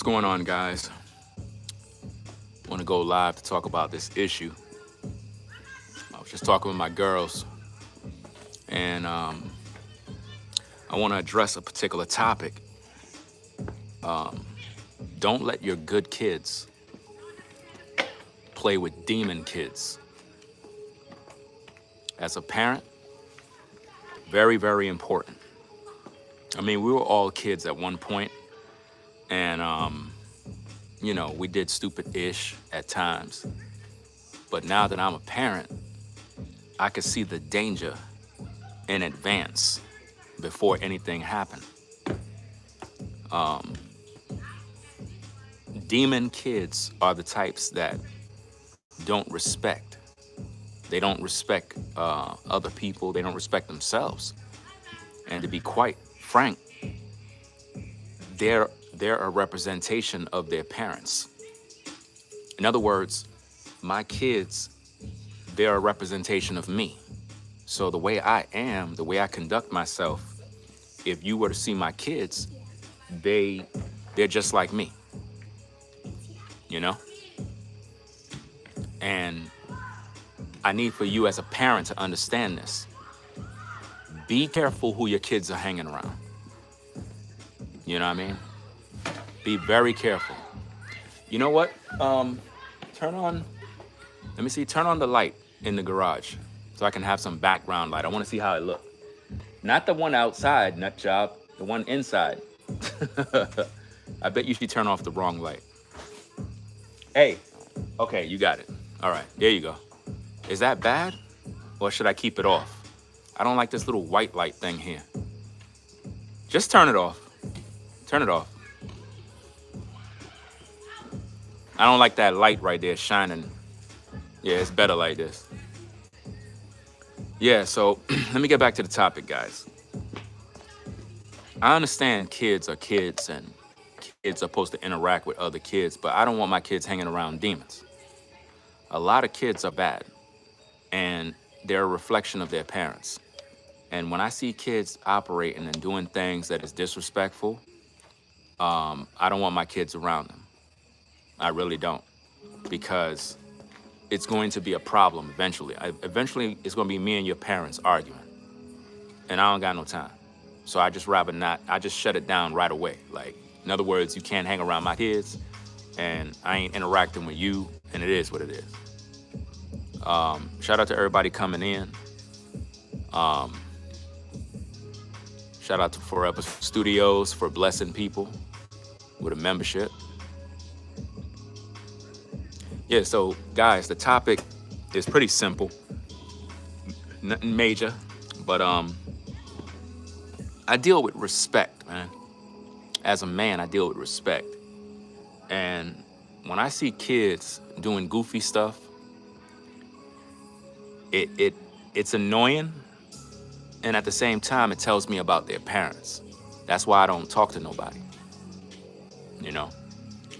What's going on, guys? I want to go live to talk about this issue. I was just talking with my girls, and I want to address a particular topic. Don't let your good kids play with demon kids. As a parent, very, very important. I mean, we were all kids at one point, and we did stupid-ish at times. But now that I'm a parent, I can see the danger in advance before anything happened. Demon kids are the types that don't respect. They don't respect other people. They don't respect themselves. And to be quite frank, they're a representation of their parents. In other words, my kids, they're a representation of me. So the way I am, the way I conduct myself, if you were to see my kids, they're just like me, you know? And I need for you as a parent to understand this. Be careful who your kids are hanging around. You know what I mean? Be very careful. You know what? Turn on the light in the garage so I can have some background light. I want to see how it looks. Not the one outside, nut job, the one inside. I bet you should turn off the wrong light. Hey, okay, you got it. All right, there you go. Is that bad? Or should I keep it off? I don't like this little white light thing here. Just turn it off. Turn it off. I don't like that light right there shining. Yeah, it's better like this. Yeah, so let me get back to the topic, guys. I understand kids are kids and kids are supposed to interact with other kids, but I don't want my kids hanging around demons. A lot of kids are bad, and they're a reflection of their parents. And when I see kids operating and doing things that is disrespectful, I don't want my kids around them. I really don't, because it's going to be a problem eventually. Eventually, it's going to be me and your parents arguing, and I don't got no time. So I just rather not. I just shut it down right away. Like, in other words, you can't hang around my kids, and I ain't interacting with you, and it is what it is. Shout out to everybody coming in. Shout out to Forever Studios for blessing people with a membership. Yeah, so guys, the topic is pretty simple. Nothing major, but I deal with respect, man. As a man, I deal with respect. And when I see kids doing goofy stuff, it's annoying, and at the same time, it tells me about their parents. That's why I don't talk to nobody,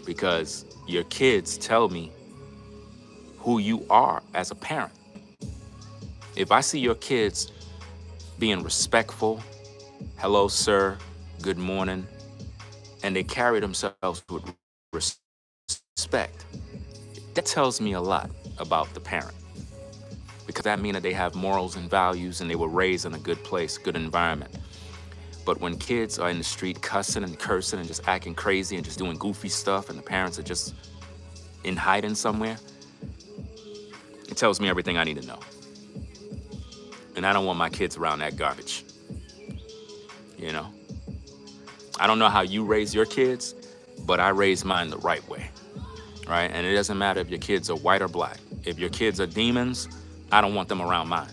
because your kids tell me who you are as a parent. If I see your kids being respectful, hello, sir, good morning, and they carry themselves with respect, that tells me a lot about the parent, because that means that they have morals and values and they were raised in a good place, good environment. But when kids are in the street cussing and cursing and just acting crazy and just doing goofy stuff, and the parents are just in hiding somewhere, it tells me everything I need to know. And I don't want my kids around that garbage. I don't know how you raise your kids, but I raise mine the right way, right? And it doesn't matter if your kids are white or black. If your kids are demons, I don't want them around mine.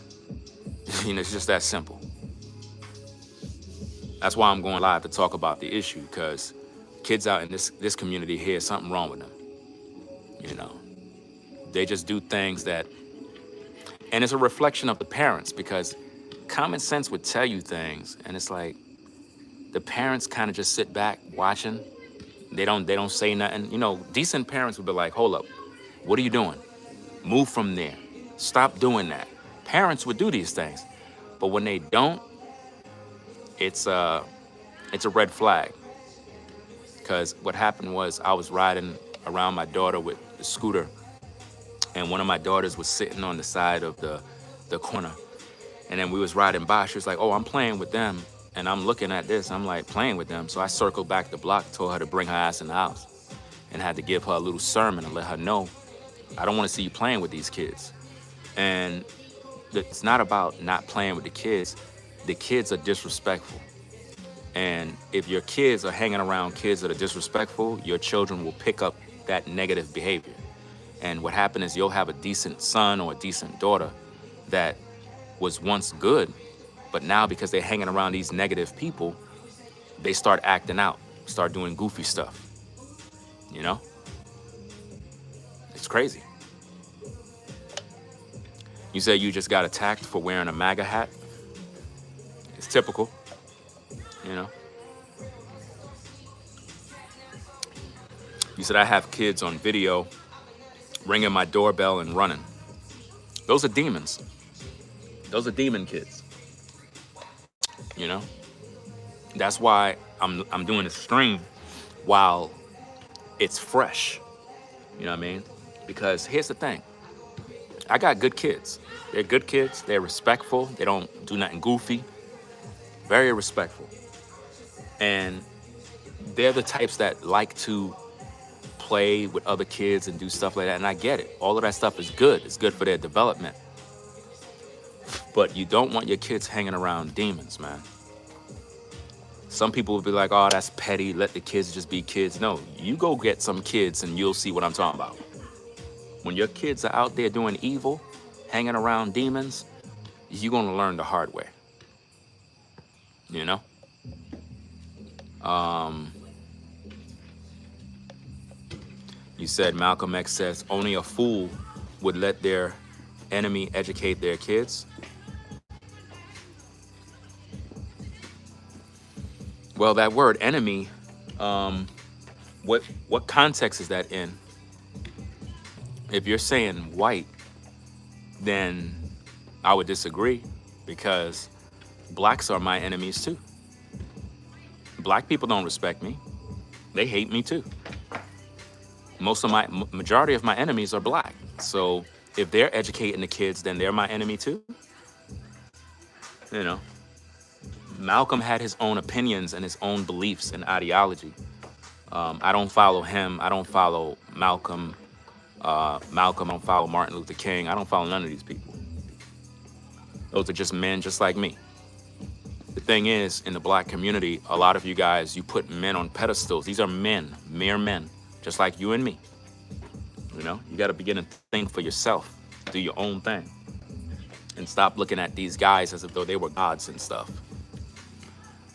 It's just that simple. That's why I'm going live to talk about the issue, because kids out in this community here, something wrong with them. They just do things that, and it's a reflection of the parents, because common sense would tell you things, and it's like the parents kind of just sit back watching. They don't say nothing. Decent parents would be like, hold up, what are you doing? Move from there. Stop doing that. Parents would do these things, but when they don't, it's a red flag. because what happened was I was riding around my daughter with the scooter, and one of my daughters was sitting on the side of the corner. And then we was riding by. She was like, oh, I'm playing with them. And I'm looking at this. I'm like, playing with them. So I circled back the block, told her to bring her ass in the house, and had to give her a little sermon and let her know, I don't want to see you playing with these kids. And it's not about not playing with the kids. The kids are disrespectful. And if your kids are hanging around kids that are disrespectful, your children will pick up that negative behavior. And what happened is you'll have a decent son or a decent daughter that was once good, but now because they're hanging around these negative people, they start acting out, start doing goofy stuff. You know? It's crazy. You say you just got attacked for wearing a MAGA hat. It's typical, you know? You said I have kids on video ringing my doorbell and running. Those are demons. Those are demon kids. You know? That's why I'm doing a stream while it's fresh. You know what I mean? Because here's the thing. I got good kids. They're good kids. They're respectful. They don't do nothing goofy. Very respectful. And they're the types that like to play with other kids and do stuff like that. And I get it. All of that stuff is good. It's good for their development. But you don't want your kids hanging around demons, man. Some people will be like, oh, that's petty. Let the kids just be kids. No, you go get some kids and you'll see what I'm talking about. When your kids are out there doing evil, hanging around demons, you're going to learn the hard way. You know? You said Malcolm X says only a fool would let their enemy educate their kids. Well, that word enemy, what context is that in? If you're saying white, then I would disagree, because blacks are my enemies too. Black people don't respect me. They hate me too. Majority of my enemies are black. So if they're educating the kids, then they're my enemy too. You know, Malcolm had his own opinions and his own beliefs and ideology. I don't follow him. I don't follow Malcolm. I don't follow Martin Luther King. I don't follow none of these people. Those are just men just like me. The thing is, in the black community, a lot of you guys, you put men on pedestals. These are men, mere men, just like you and me. You know, you got to begin to think for yourself, do your own thing, and stop looking at these guys as if though they were gods and stuff.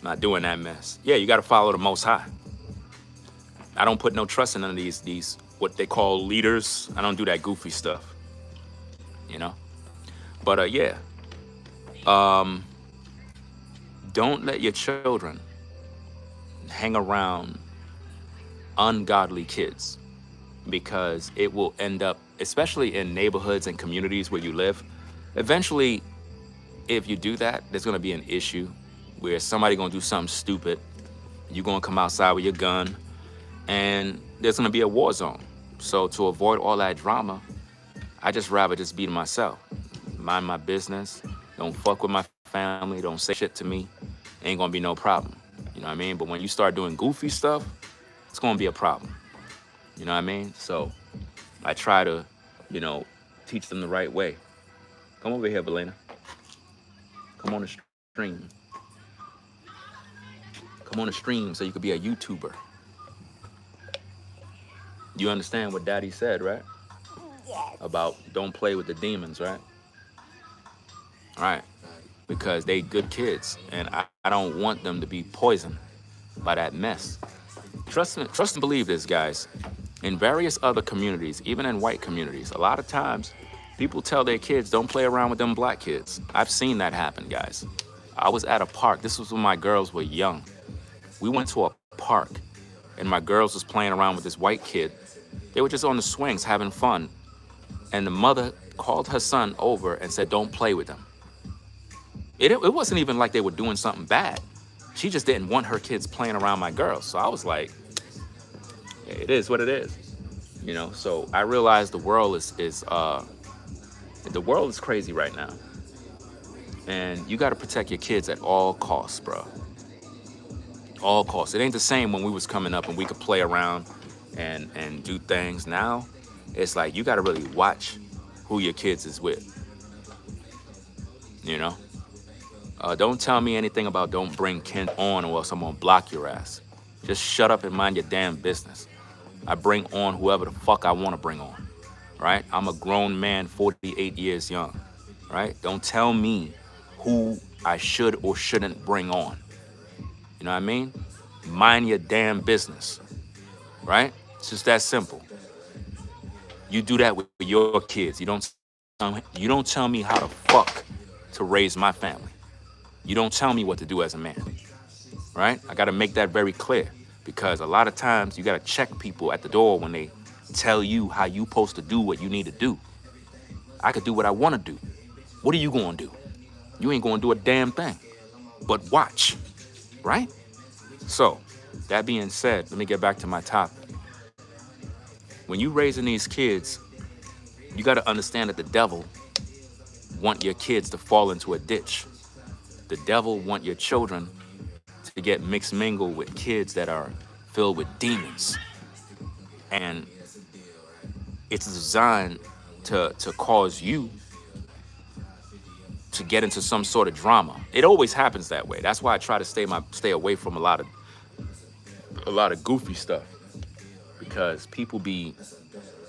Not doing that mess. Yeah, you got to follow the Most High. I don't put no trust in none of these what they call leaders. I don't do that goofy stuff, you know. But yeah, don't let your children hang around ungodly kids, because it will end up, especially in neighborhoods and communities where you live, eventually, if you do that, there's gonna be an issue where somebody gonna do something stupid. You're gonna come outside with your gun, and there's gonna be a war zone. So to avoid all that drama, I just rather just be to myself. Mind my business. Don't fuck with my family. Don't say shit to me. Ain't gonna be no problem. You know what I mean? But when you start doing goofy stuff, it's gonna be a problem. You know what I mean? So I try to, you know, teach them the right way. Come over here, Belena. Come on the stream. Come on the stream so you could be a YouTuber. You understand what Daddy said, right? Yes. About don't play with the demons, right? All right. Because they good kids, and I don't want them to be poisoned by that mess. Trust and believe this, guys. In various other communities, even in white communities, a lot of times people tell their kids don't play around with them black kids. I've seen that happen, guys. I was at a park. This was when my girls were young. We went to a park, and my girls was playing around with this white kid. They were just on the swings having fun, and the mother called her son over and said, don't play with them. It wasn't even like they were doing something bad. She just didn't want her kids playing around my girls. So I was like, It is what it is. You know, so I realize the world is crazy right now, and you got to protect your kids at all costs, bro. All costs. It ain't the same when we was coming up and we could play around and do things. Now, it's like you got to really watch who your kids is with. You know, don't tell me anything about don't bring Ken on or else I'm gonna block your ass. Just shut up and mind your damn business. I bring on whoever the fuck I want to bring on. Right? I'm a grown man, 48 years young. Right? Don't tell me who I should or shouldn't bring on. You know what I mean? Mind your damn business. Right? It's just that simple. You do that with your kids. You don't tell me how to fuck to raise my family. You don't tell me what to do as a man. Right? I got to make that very clear, because a lot of times you got to check people at the door when they tell you how you supposed to do what you need to do. I could do what I want to do. What are you going to do? You ain't going to do a damn thing. But watch. Right? So, that being said, let me get back to my topic. When you raising these kids, you got to understand that the devil want your kids to fall into a ditch. The devil want your children to get mixed mingled with kids that are filled with demons. And it's designed to cause you to get into some sort of drama. It always happens that way. That's why I try to stay away from a lot of goofy stuff, because people be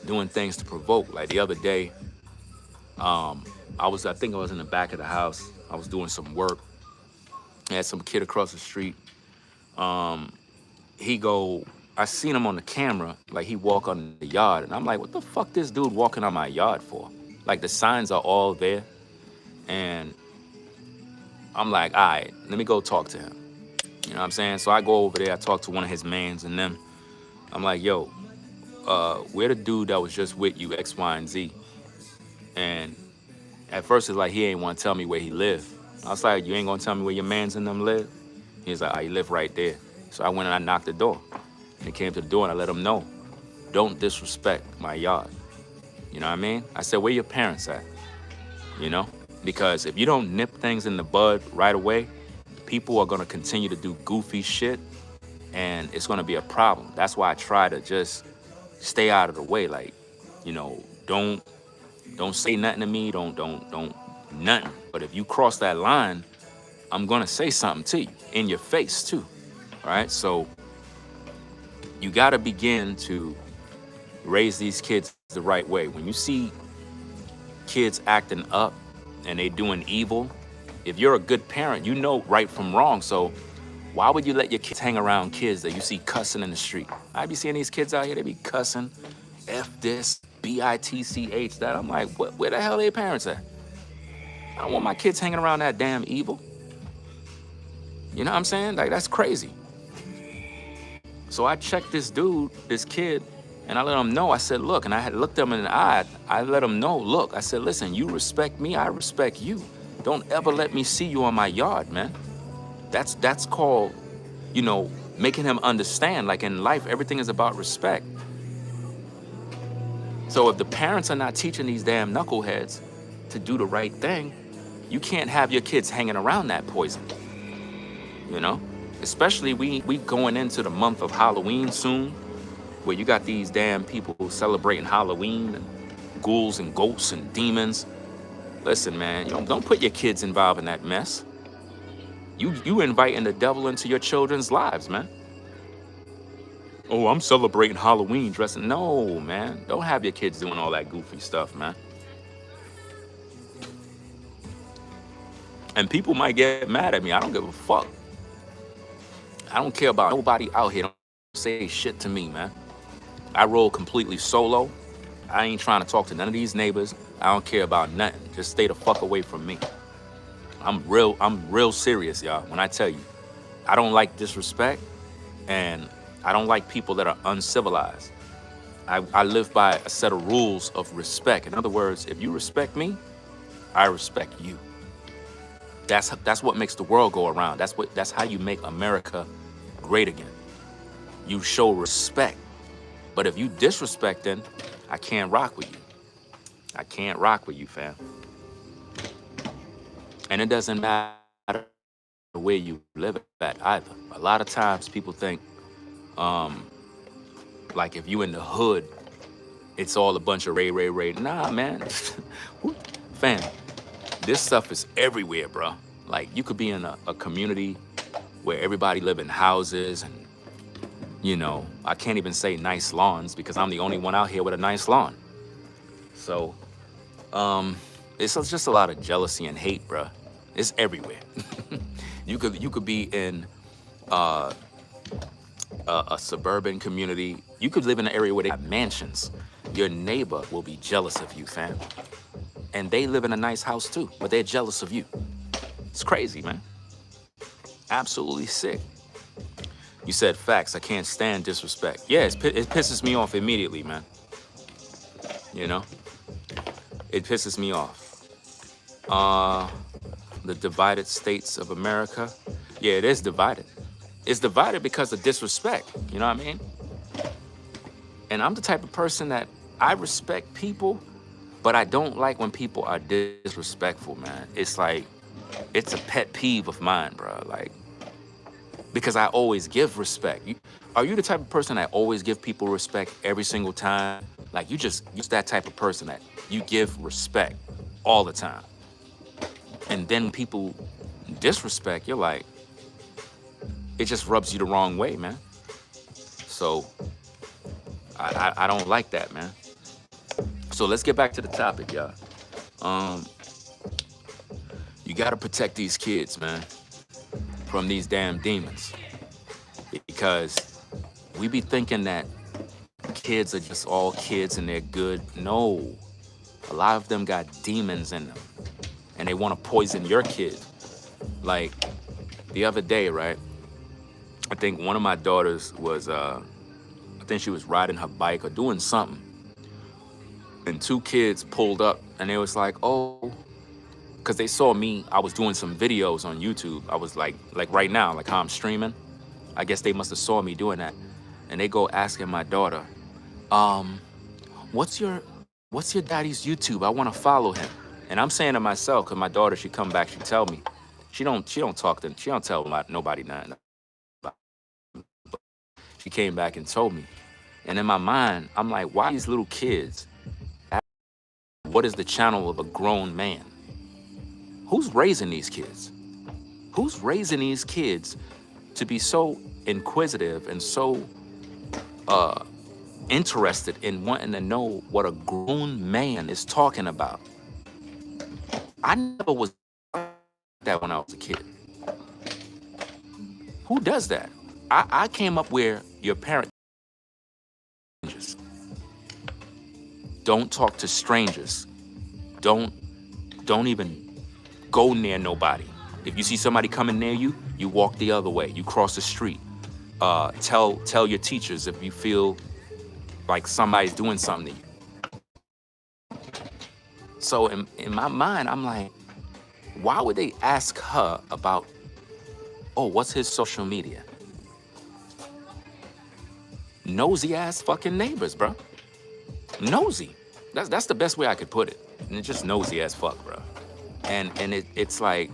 doing things to provoke. Like the other day, I think I was in the back of the house. I was doing some work. I had some kid across the street. I seen him on the camera, like he walk on the yard, and I'm like, what the fuck this dude walking on my yard for? Like the signs are all there, and I'm like, all right, let me go talk to him. You know what I'm saying? So I go over there, I talk to one of his mans, and then I'm like, yo, where the dude that was just with you, X, Y, and Z? And at first it's like he ain't want to tell me where he lived. I was like, you ain't gonna tell me where your mans and them live? He's like, he live right there. So I went and I knocked the door. And he came to the door and I let him know, don't disrespect my yard. You know what I mean? I said, where your parents at? You know? Because if you don't nip things in the bud right away, people are gonna continue to do goofy shit, and it's gonna be a problem. That's why I try to just stay out of the way. Like, you know, don't say nothing to me, don't nothing. But if you cross that line, I'm gonna say something to you in your face too. All right? So you gotta begin to raise these kids the right way. When you see kids acting up and they doing evil, if you're a good parent, you know right from wrong. So why would you let your kids hang around kids that you see cussing in the street? I be seeing these kids out here, they be cussing, F this, bitch that. I'm like, where the hell are their parents at? I don't want my kids hanging around that damn evil. You know what I'm saying? Like, that's crazy. So I checked this kid, and I let him know. I said, look, and I had looked him in the eye. I let him know, look, I said, listen, you respect me, I respect you. Don't ever let me see you on my yard, man. That's called, you know, making him understand, like in life, everything is about respect. So if the parents are not teaching these damn knuckleheads to do the right thing, you can't have your kids hanging around that poison, you know? Especially we going into the month of Halloween soon, where you got these damn people celebrating Halloween, and ghouls and ghosts and demons. Listen, man, don't put your kids involved in that mess. You inviting the devil into your children's lives, man. Oh, I'm celebrating Halloween dressing. No, man. Don't have your kids doing all that goofy stuff, man. And people might get mad at me. I don't give a fuck. I don't care about nobody out here. Don't say shit to me, man. I roll completely solo. I ain't trying to talk to none of these neighbors. I don't care about nothing. Just stay the fuck away from me. I'm real serious, y'all, when I tell you. I don't like disrespect, and I don't like people that are uncivilized. I live by a set of rules of respect. In other words, if you respect me, I respect you. That's what makes the world go around. That's how you make America great again. You show respect. But if you disrespecting, I can't rock with you. I can't rock with you, fam. And it doesn't matter where you live at either. A lot of times people think, like if you in the hood, it's all a bunch of ray. Nah, man. Fam, this stuff is everywhere, bro. Like you could be in a community where everybody live in houses and, you know, I can't even say nice lawns because I'm the only one out here with a nice lawn. So, it's just a lot of jealousy and hate, bro. It's everywhere. You could be in a suburban community. You could live in an area where they have mansions. Your neighbor will be jealous of you, fam. And they live in a nice house too, but they're jealous of you. It's crazy, man. Absolutely sick. You said facts. I can't stand disrespect. Yeah, it pisses me off immediately, man. You know? It pisses me off. The divided states of America. Yeah, it is divided. It's divided because of disrespect. You know what I mean? And I'm the type of person that I respect people, but I don't like when people are disrespectful, man. It's like, it's a pet peeve of mine, bro. Like, because I always give respect. Are you the type of person that always give people respect every single time? Like, you're that type of person that you give respect all the time. And then people disrespect, you're like, it just rubs you the wrong way, man. So I don't like that, man. So let's get back to the topic, y'all. You gotta protect these kids, man, from these damn demons. Because we be thinking that kids are just all kids and they're good. No, a lot of them got demons in them and they want to poison your kid. Like the other day, right? I think one of my daughters was, I think she was riding her bike or doing something. And two kids pulled up and they was like, oh, because they saw me, I was doing some videos on YouTube. I was like right now, like how I'm streaming. I guess they must have saw me doing that. And they go asking my daughter, what's your daddy's YouTube? I want to follow him. And I'm saying to myself, because my daughter, she come back, she tell me. She don't tell nobody nothing. She came back and told me. And in my mind, I'm like, why these little kids? What is the channel of a grown man? Who's raising these kids? Who's raising these kids to be so inquisitive and so interested in wanting to know what a grown man is talking about? I never was like that when I was a kid. Who does that? I came up where your parents don't talk to strangers. Don't even go near nobody. If you see somebody coming near you, you walk the other way. You cross the street. Tell your teachers if you feel like somebody's doing something to you. So in my mind, I'm like, why would they ask her about, oh, what's his social media? Nosy ass fucking neighbors, bro. Nosy. That's the best way I could put it. And it's just nosy as fuck, bro. And it's like,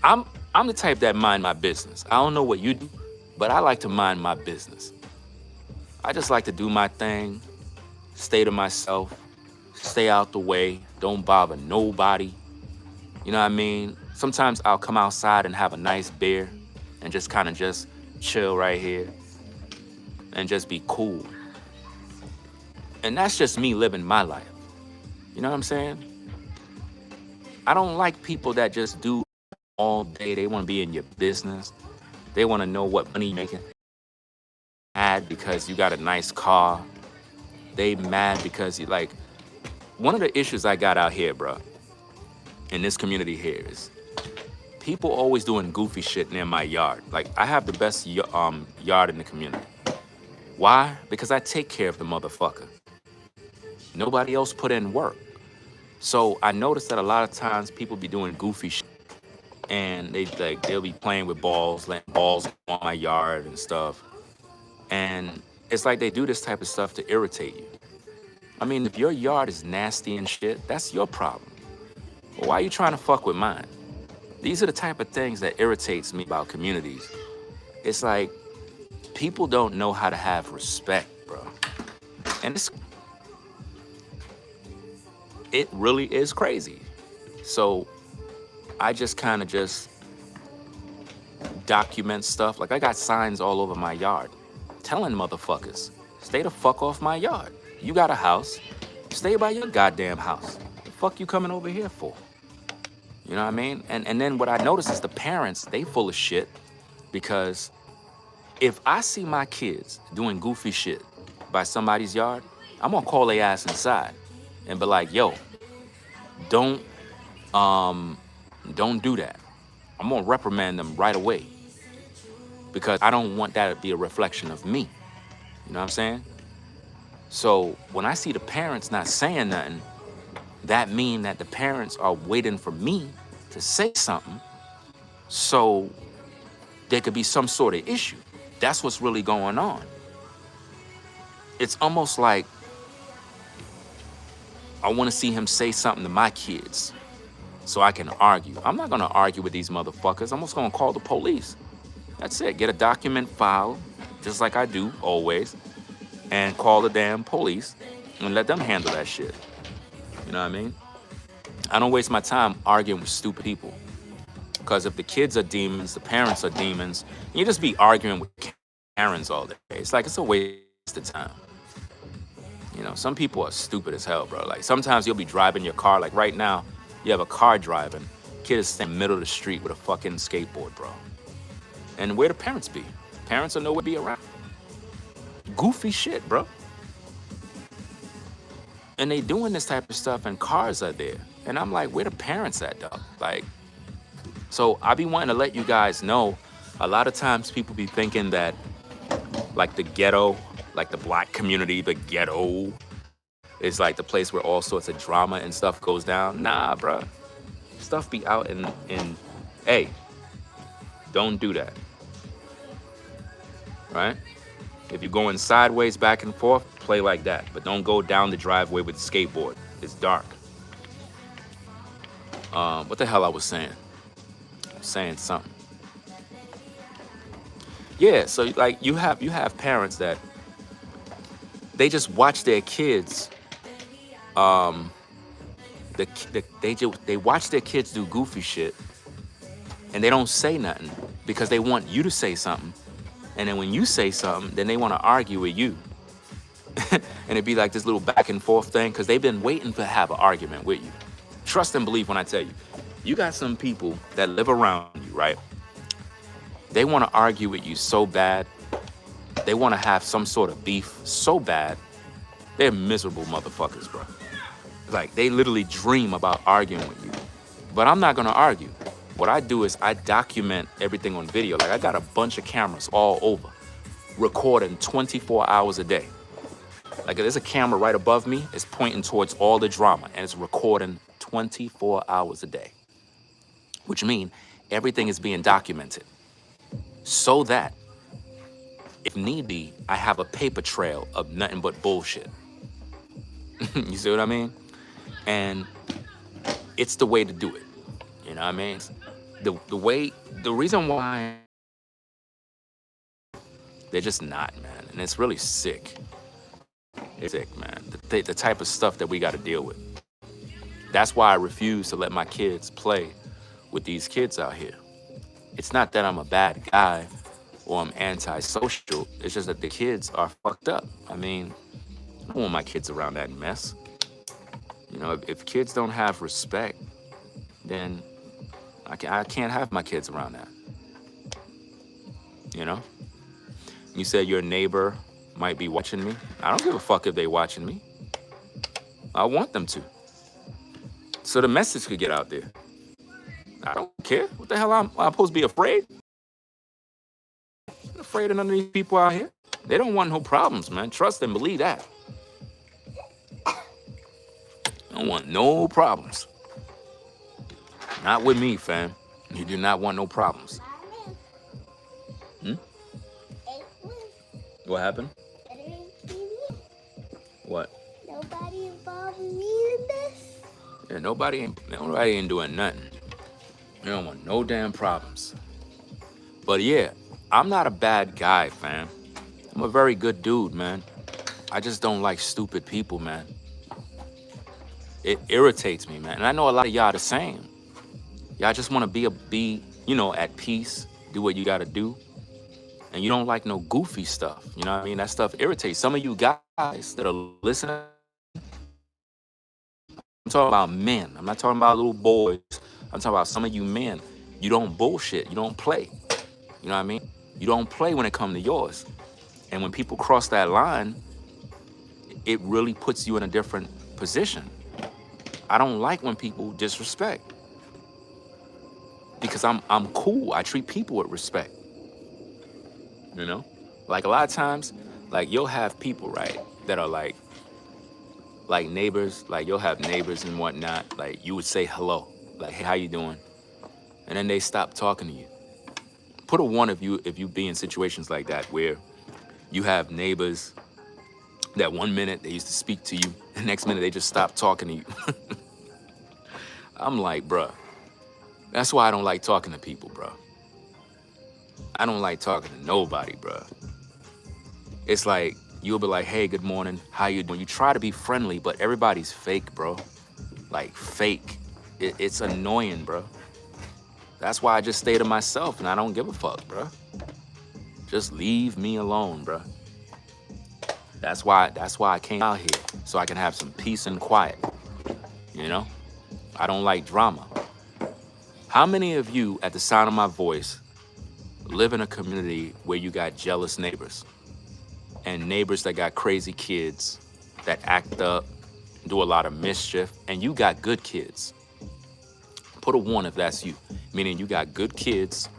I'm the type that mind my business. I don't know what you do, but I like to mind my business. I just like to do my thing, stay to myself, stay out the way, don't bother nobody. You know what I mean? Sometimes I'll come outside and have a nice beer and just kind of just chill right here and just be cool. And that's just me living my life. You know what I'm saying? I don't like people that just do all day. They want to be in your business. They want to know what money you're making. Mad because you got a nice car. They mad because you like. One of the issues I got out here, bro, in this community here is people always doing goofy shit near my yard. Like I have the best yard in the community. Why? Because I take care of the motherfucker. Nobody else put in work. So I noticed that a lot of times people be doing goofy shit and they'll be playing with balls, letting balls go on my yard and stuff. And It's like they do this type of stuff to irritate you. I mean, if your yard is nasty and shit, that's your problem. Well, why are you trying to fuck with mine? These are the type of things that irritates me about communities. It's like people don't know how to have respect, bro. And it really is crazy. So I just kind of just document stuff. Like I got signs all over my yard telling motherfuckers, stay the fuck off my yard. You got a house, stay by your goddamn house. The fuck you coming over here for? You know what I mean? And then what I notice is the parents, they full of shit because if I see my kids doing goofy shit by somebody's yard, I'm gonna call their ass inside and be like, yo, don't do that. I'm gonna reprimand them right away because I don't want that to be a reflection of me. You know what I'm saying? So when I see the parents not saying nothing, that mean that the parents are waiting for me to say something so there could be some sort of issue. That's what's really going on. It's almost like I want to see him say something to my kids so I can argue. I'm not going to argue with these motherfuckers. I'm just going to call the police. That's it. Get a document filed, just like I do always, and call the damn police and let them handle that shit. You know what I mean? I don't waste my time arguing with stupid people. Because if the kids are demons, the parents are demons, you just be arguing with Karens all day. It's like it's a waste of time. You know, some people are stupid as hell, bro. Like sometimes you'll be driving your car. Like right now, you have a car driving. Kid is in the middle of the street with a fucking skateboard, bro. And where the parents be? Parents are nowhere to be around. Goofy shit, bro. And they doing this type of stuff and cars are there. And I'm like, where the parents at, dog? Like, so I be wanting to let you guys know, a lot of times people be thinking that like the ghetto, like the black community, the ghetto is like the place where all sorts of drama and stuff goes down. Nah, bro. Stuff be out in hey, don't do that. Right? If you're going sideways back and forth, play like that. But don't go down the driveway with the skateboard. It's dark. What the hell I was saying? I was saying something. Yeah, so like you have parents that they just watch their kids. They watch their kids do goofy shit, and they don't say nothing because they want you to say something. And then when you say something, then they want to argue with you. And it'd be like this little back and forth thing because they've been waiting to have an argument with you. Trust and believe when I tell you, you got some people that live around you, right? They want to argue with you so bad. They want to have some sort of beef so bad. They're miserable motherfuckers, bro. Like, they literally dream about arguing with you. But I'm not going to argue. What I do is I document everything on video. Like, I got a bunch of cameras all over, recording 24 hours a day. Like, there's a camera right above me. It's pointing towards all the drama, and it's recording 24 hours a day, which means everything is being documented so that, if need be, I have a paper trail of nothing but bullshit. You see what I mean? And it's the way to do it. You know what I mean? The reason why they're just not, man. And it's really sick. It's sick, man. The type of stuff that we got to deal with. That's why I refuse to let my kids play with these kids out here. It's not that I'm a bad guy or I'm antisocial. It's just that the kids are fucked up. I mean, I don't want my kids around that mess. You know, if kids don't have respect, then I can't have my kids around that. You know? You said your neighbor might be watching me. I don't give a fuck if they watching me. I want them to. So the message could get out there. I don't care. What the hell I'm supposed to be afraid? I'm not afraid of none of these people out here. They don't want no problems, man. Trust and believe that. I don't want no problems. Not with me, fam. You do not want no problems. What happened? What? Nobody involved me in this? Yeah, nobody ain't doing nothing. You don't want no damn problems. But yeah, I'm not a bad guy, fam. I'm a very good dude, man. I just don't like stupid people, man. It irritates me, man. And I know a lot of y'all the same. Y'all just want to be at peace, do what you got to do, and you don't like no goofy stuff. You know what I mean? That stuff irritates some of you guys that are listening. I'm talking about men. I'm not talking about little boys. I'm talking about some of you men. You don't bullshit. You don't play. You know what I mean? You don't play when it comes to yours. And when people cross that line, it really puts you in a different position. I don't like when people disrespect because I'm cool. I treat people with respect. You know, like a lot of times, like you'll have people right that are like neighbors. Like you'll have neighbors and whatnot. Like you would say hello, like hey, how you doing? And then they stop talking to you. Put a one if you be in situations like that where you have neighbors that one minute they used to speak to you, the next minute they just stop talking to you. I'm like, bruh, that's why I don't like talking to people, bruh. I don't like talking to nobody, bruh. It's like, you'll be like, hey, good morning, how you doing? You try to be friendly, but everybody's fake, bro. Like, fake. It's annoying, bro. That's why I just stay to myself and I don't give a fuck, bro. Just leave me alone, bro. That's why I came out here, so I can have some peace and quiet, you know? I don't like drama. How many of you, at the sound of my voice, live in a community where you got jealous neighbors and neighbors that got crazy kids that act up, do a lot of mischief, and you got good kids? Put a one if that's you, meaning you got good kids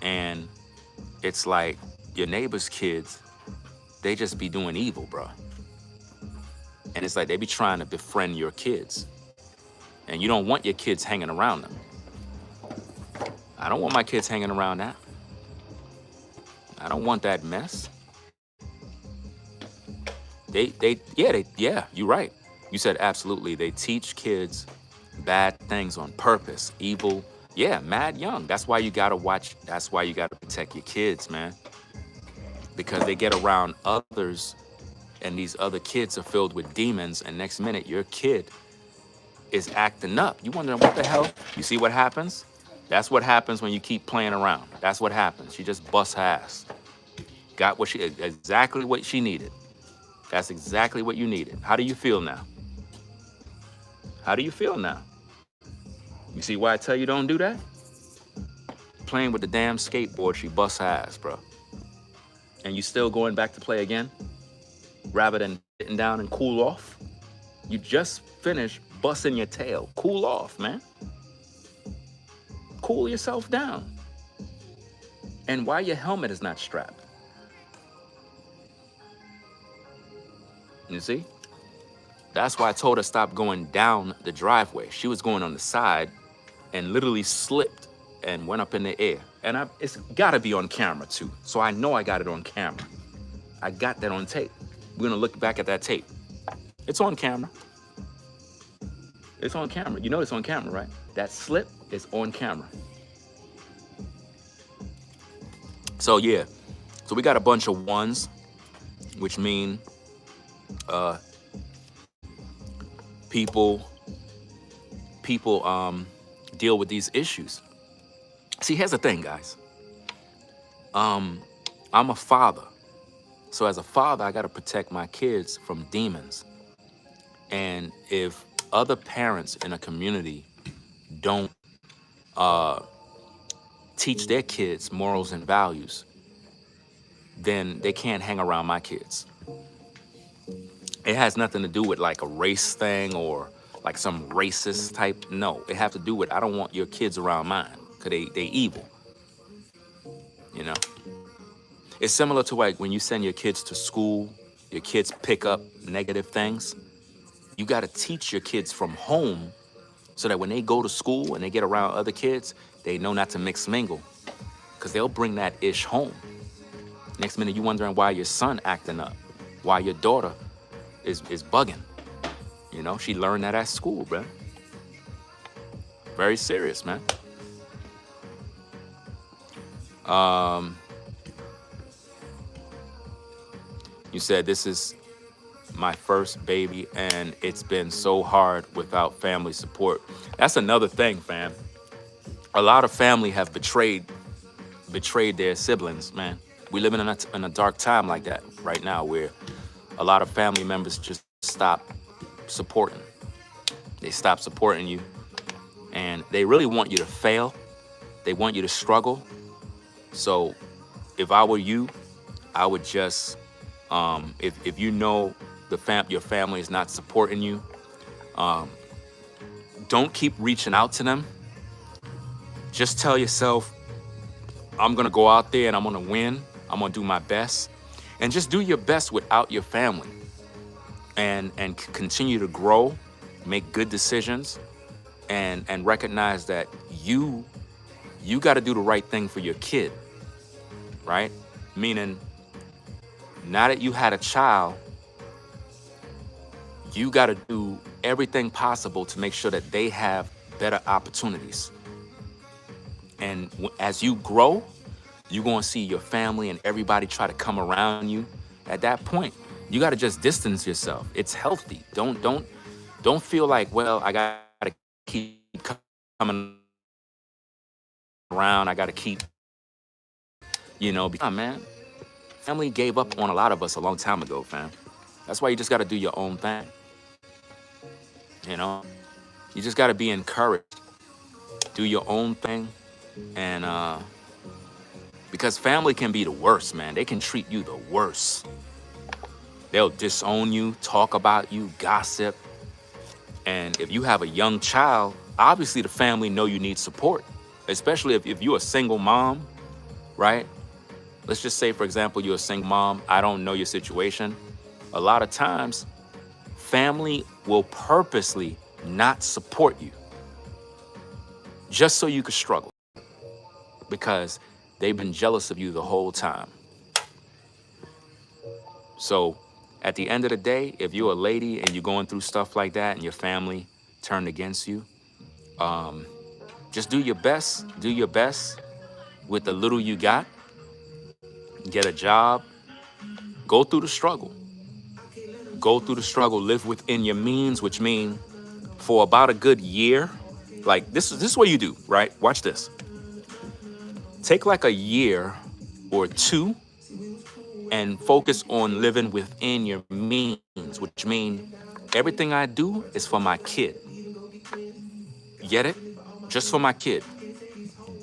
and it's like your neighbor's kids, they just be doing evil, bro. And it's like they be trying to befriend your kids and you don't want your kids hanging around them. I don't want my kids hanging around that. I don't want that mess. Yeah, you're right. You said absolutely. They teach kids bad things on purpose, evil. Yeah, mad young. That's why you gotta watch. That's why you gotta protect your kids, man. Because they get around others and these other kids are filled with demons. And next minute, your kid is acting up. You wondering what the hell? You see what happens? That's what happens when you keep playing around. That's what happens. She just busts her ass. Got exactly what she needed. That's exactly what you needed. How do you feel now? How do you feel now? You see why I tell you don't do that? Playing with the damn skateboard, she busts her ass, bro. And you still going back to play again? Rather than sitting down and cool off? You just finished busting your tail. Cool off, man. Cool yourself down. And why your helmet is not strapped? You see? That's why I told her stop going down the driveway. She was going on the side and literally slipped and went up in the air. And it's gotta be on camera too. So I know I got it on camera. I got that on tape. We're gonna look back at that tape. It's on camera. It's on camera. You know it's on camera, right? That slip is on camera. So yeah, so we got a bunch of ones, which mean people deal with these issues. See, here's the thing, guys. I'm a father. So as a father, I got to protect my kids from demons. And if other parents in a community don't teach their kids morals and values, then they can't hang around my kids. It has nothing to do with like a race thing or like some racist type. No, it have to do with I don't want your kids around mine because they evil. You know? It's similar to like when you send your kids to school, your kids pick up negative things. You got to teach your kids from home so that when they go to school and they get around other kids, they know not to mix mingle because they'll bring that ish home. Next minute, you wondering why your son acting up, why your daughter is bugging. You know, she learned that at school, bro. Very serious, man. You said this is my first baby and it's been so hard without family support. That's another thing, fam. A lot of family have betrayed their siblings, man. We live in a dark time like that right now where a lot of family members just stop supporting. They stop supporting you and they really want you to fail. They want you to struggle. So if I were you, I would just, if you know your family is not supporting you, don't keep reaching out to them. Just tell yourself, I'm gonna go out there and I'm gonna win. I'm gonna do my best, and just do your best without your family, and continue to grow, make good decisions, and recognize that you got to do the right thing for your kid, right? Meaning, now that you had a child, you got to do everything possible to make sure that they have better opportunities. And as you grow, you're going to see your family and everybody try to come around you. At that point, you got to just distance yourself. It's healthy. Don't feel like, well, I got to keep coming around. I got to keep, because, man, family gave up on a lot of us a long time ago, fam. That's why you just got to do your own thing. You just got to be encouraged. Do your own thing. And because family can be the worst, man. They can treat you the worst. They'll disown you, talk about you, gossip. And if you have a young child, obviously the family know you need support, especially if you're a single mom, right? Let's just say, for example, you're a single mom. I don't know your situation. A lot of times, family will purposely not support you just so you could struggle because they've been jealous of you the whole time. So at the end of the day, if you're a lady and you're going through stuff like that and your family turned against you, just do your best. Do your best with the little you got. Get a job. Go through the struggle. Go through the struggle. Live within your means, which means for about a good year, like this is what you do, right? Watch this. Take like a year or two and focus on living within your means, which means everything I do is for my kid. Get it? Just for my kid.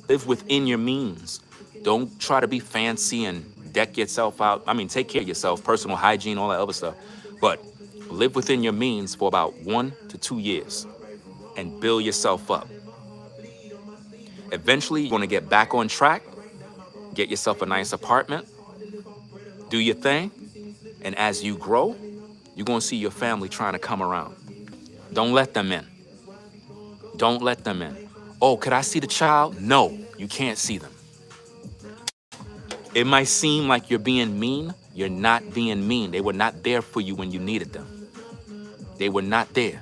Live within your means. Don't try to be fancy and deck yourself out. I mean, take care of yourself, personal hygiene, all that other stuff. But live within your means for about 1 to 2 years and build yourself up. Eventually, you're going to get back on track, get yourself a nice apartment, do your thing. And as you grow, you're going to see your family trying to come around. Don't let them in. Don't let them in. Oh, could I see the child? No, you can't see them. It might seem like you're being mean. You're not being mean. They were not there for you when you needed them. They were not there.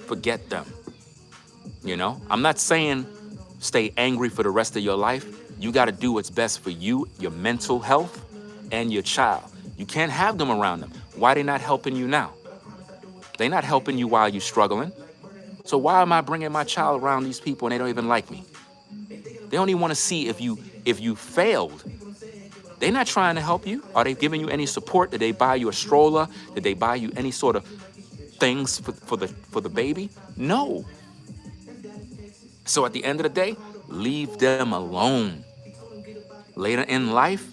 Forget them. I'm not saying stay angry for the rest of your life. You got to do what's best for you, your mental health, and your child. You can't have them around them. Why they not helping you now? They're not helping you while you're struggling. So why am I bringing my child around these people and they don't even like me? They don't even want to see if you failed. They're not trying to help you. Are they giving you any support? Did they buy you a stroller? Did they buy you any sort of things for the baby? No. So at the end of the day, leave them alone. Later in life,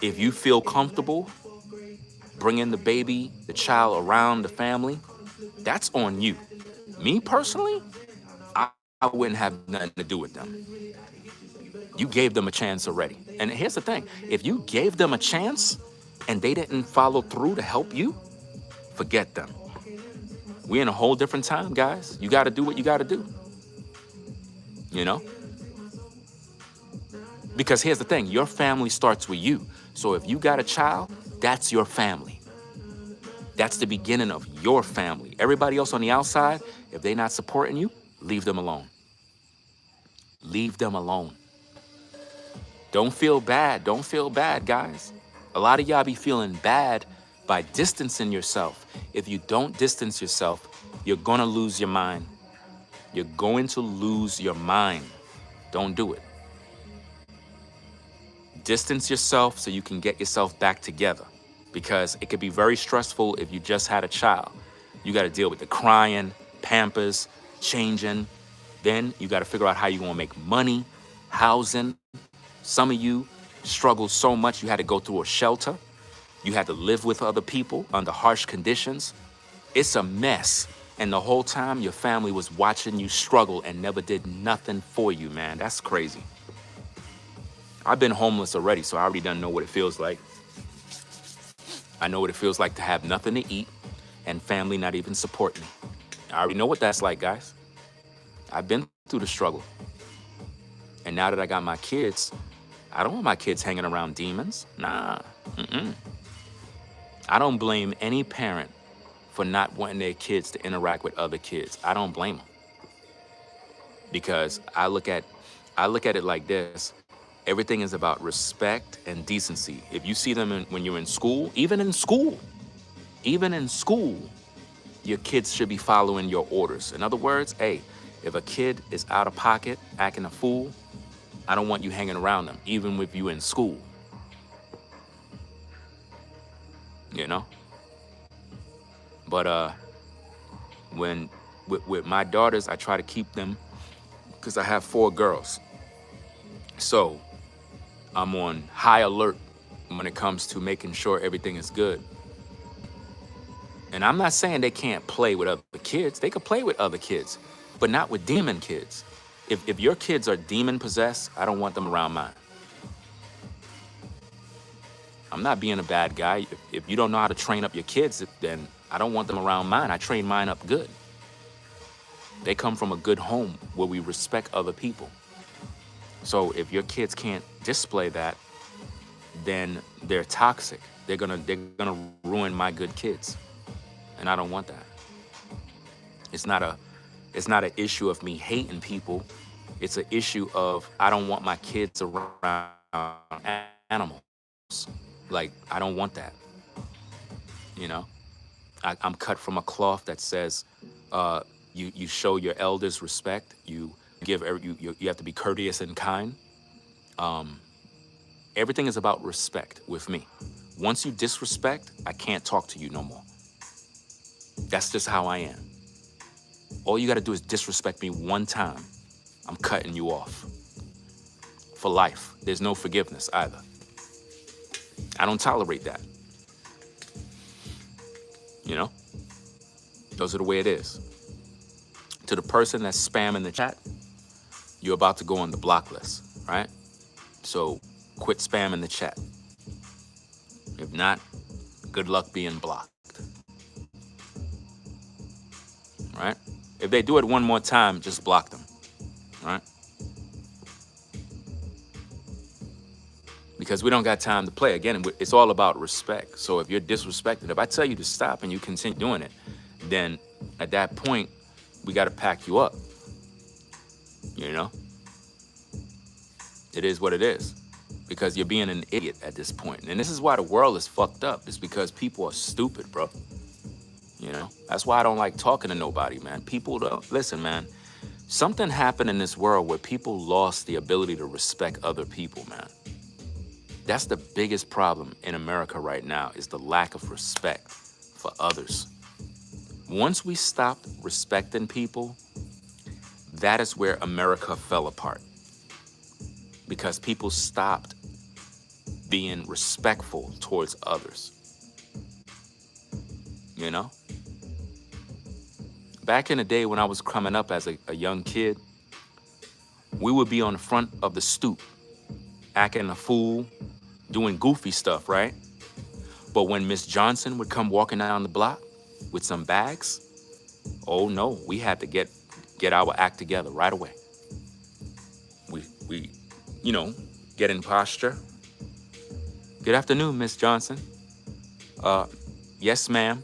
if you feel comfortable bringing the child around the family, that's on you. Me personally, I wouldn't have nothing to do with them. You gave them a chance already. And here's the thing. If you gave them a chance and they didn't follow through to help you, forget them. We're in a whole different time, guys. You got to do what you got to do. Because here's the thing. Your family starts with you. So if you got a child, that's your family. That's the beginning of your family. Everybody else on the outside, if they're not supporting you, leave them alone. Leave them alone. Don't feel bad. Don't feel bad, guys. A lot of y'all be feeling bad by distancing yourself. If you don't distance yourself, you're gonna lose your mind. You're going to lose your mind. Don't do it. Distance yourself so you can get yourself back together, because it could be very stressful if you just had a child. You got to deal with the crying, pampers, changing. Then you got to figure out how you're going to make money, housing. Some of you struggled so much you had to go through a shelter. You had to live with other people under harsh conditions. It's a mess. And the whole time your family was watching you struggle and never did nothing for you, man. That's crazy. I've been homeless already, so I already done know what it feels like. I know what it feels like to have nothing to eat and family not even support me. I already know what that's like, guys. I've been through the struggle. And now that I got my kids, I don't want my kids hanging around demons. Nah. I don't blame any parent for not wanting their kids to interact with other kids. I don't blame them. Because I look at it like this. Everything is about respect and decency. If you see them when you're in school, even in school, your kids should be following your orders. In other words, hey, if a kid is out of pocket, acting a fool, I don't want you hanging around them, even if you in school. You know? But when with my daughters, I try to keep them, because I have 4 girls. So I'm on high alert when it comes to making sure everything is good. And I'm not saying they can't play with other kids. They could play with other kids, but not with demon kids. If your kids are demon possessed, I don't want them around mine. I'm not being a bad guy. If you don't know how to train up your kids, then I don't want them around mine. I train mine up good. They come from a good home where we respect other people. So if your kids can't display that, then they're toxic. They're gonna ruin my good kids, and I don't want that. It's not an issue of me hating people. It's an issue of I don't want my kids around animals. Like, I don't want that. You know, I'm cut from a cloth that says you show your elders respect. You have to be courteous and kind. Everything is about respect with me. Once you disrespect, I can't talk to you no more. That's just how I am. All you got to do is disrespect me one time. I'm cutting you off. For life. There's no forgiveness either. I don't tolerate that. You know? Those are the way it is. To the person that's spamming the chat, you're about to go on the block list, right? So quit spamming the chat. If not, good luck being blocked. Right? If they do it one more time, just block them. Right? Because we don't got time to play. Again, it's all about respect. So if you're disrespected, if I tell you to stop and you continue doing it, then at that point, we got to pack you up. You know? It is what it is. Because you're being an idiot at this point. And this is why the world is fucked up. It's because people are stupid, bro. You know? That's why I don't like talking to nobody, man. People don't... Listen, man. Something happened in this world where people lost the ability to respect other people, man. That's the biggest problem in America right now, is the lack of respect for others. Once we stopped respecting people, that is where America fell apart. Because people stopped being respectful towards others. You know? Back in the day when I was coming up as a young kid, we would be on the front of the stoop, acting a fool, doing goofy stuff, right? But when Miss Johnson would come walking down the block with some bags, oh no, we had to get our act together right away. We you know, get in posture. Good afternoon, Miss Johnson. Yes, ma'am.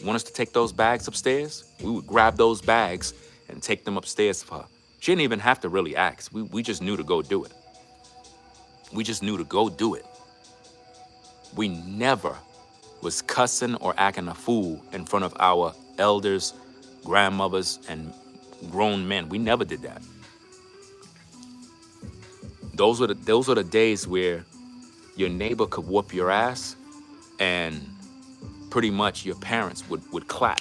want us to take those bags upstairs? We would grab those bags and take them upstairs for her. She didn't even have to really ask. We just knew to go do it. We just knew to go do it. We never was cussing or acting a fool in front of our elders, grandmothers, and grown men. We never did that. Those were the days where your neighbor could whoop your ass and pretty much your parents would clap.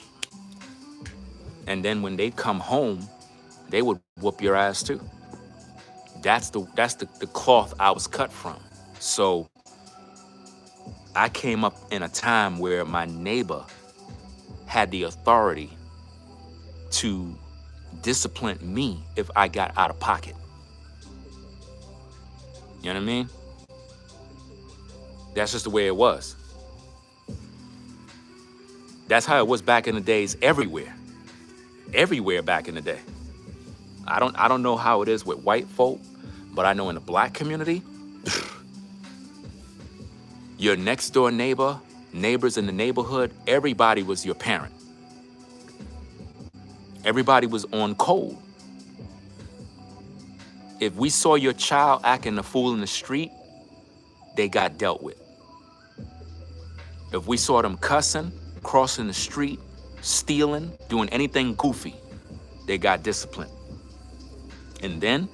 And then when they come home, they would whoop your ass too. That's the cloth I was cut from. So I came up in a time where my neighbor had the authority to discipline me if I got out of pocket. You know what I mean? That's just the way it was. That's how it was back in the days everywhere. Everywhere back in the day. I don't know how it is with white folk, but I know in the black community, your next door neighbor, neighbors in the neighborhood, everybody was your parent. Everybody was on code. If we saw your child acting a fool in the street, they got dealt with. If we saw them cussing, crossing the street, stealing, doing anything goofy, they got disciplined. And then,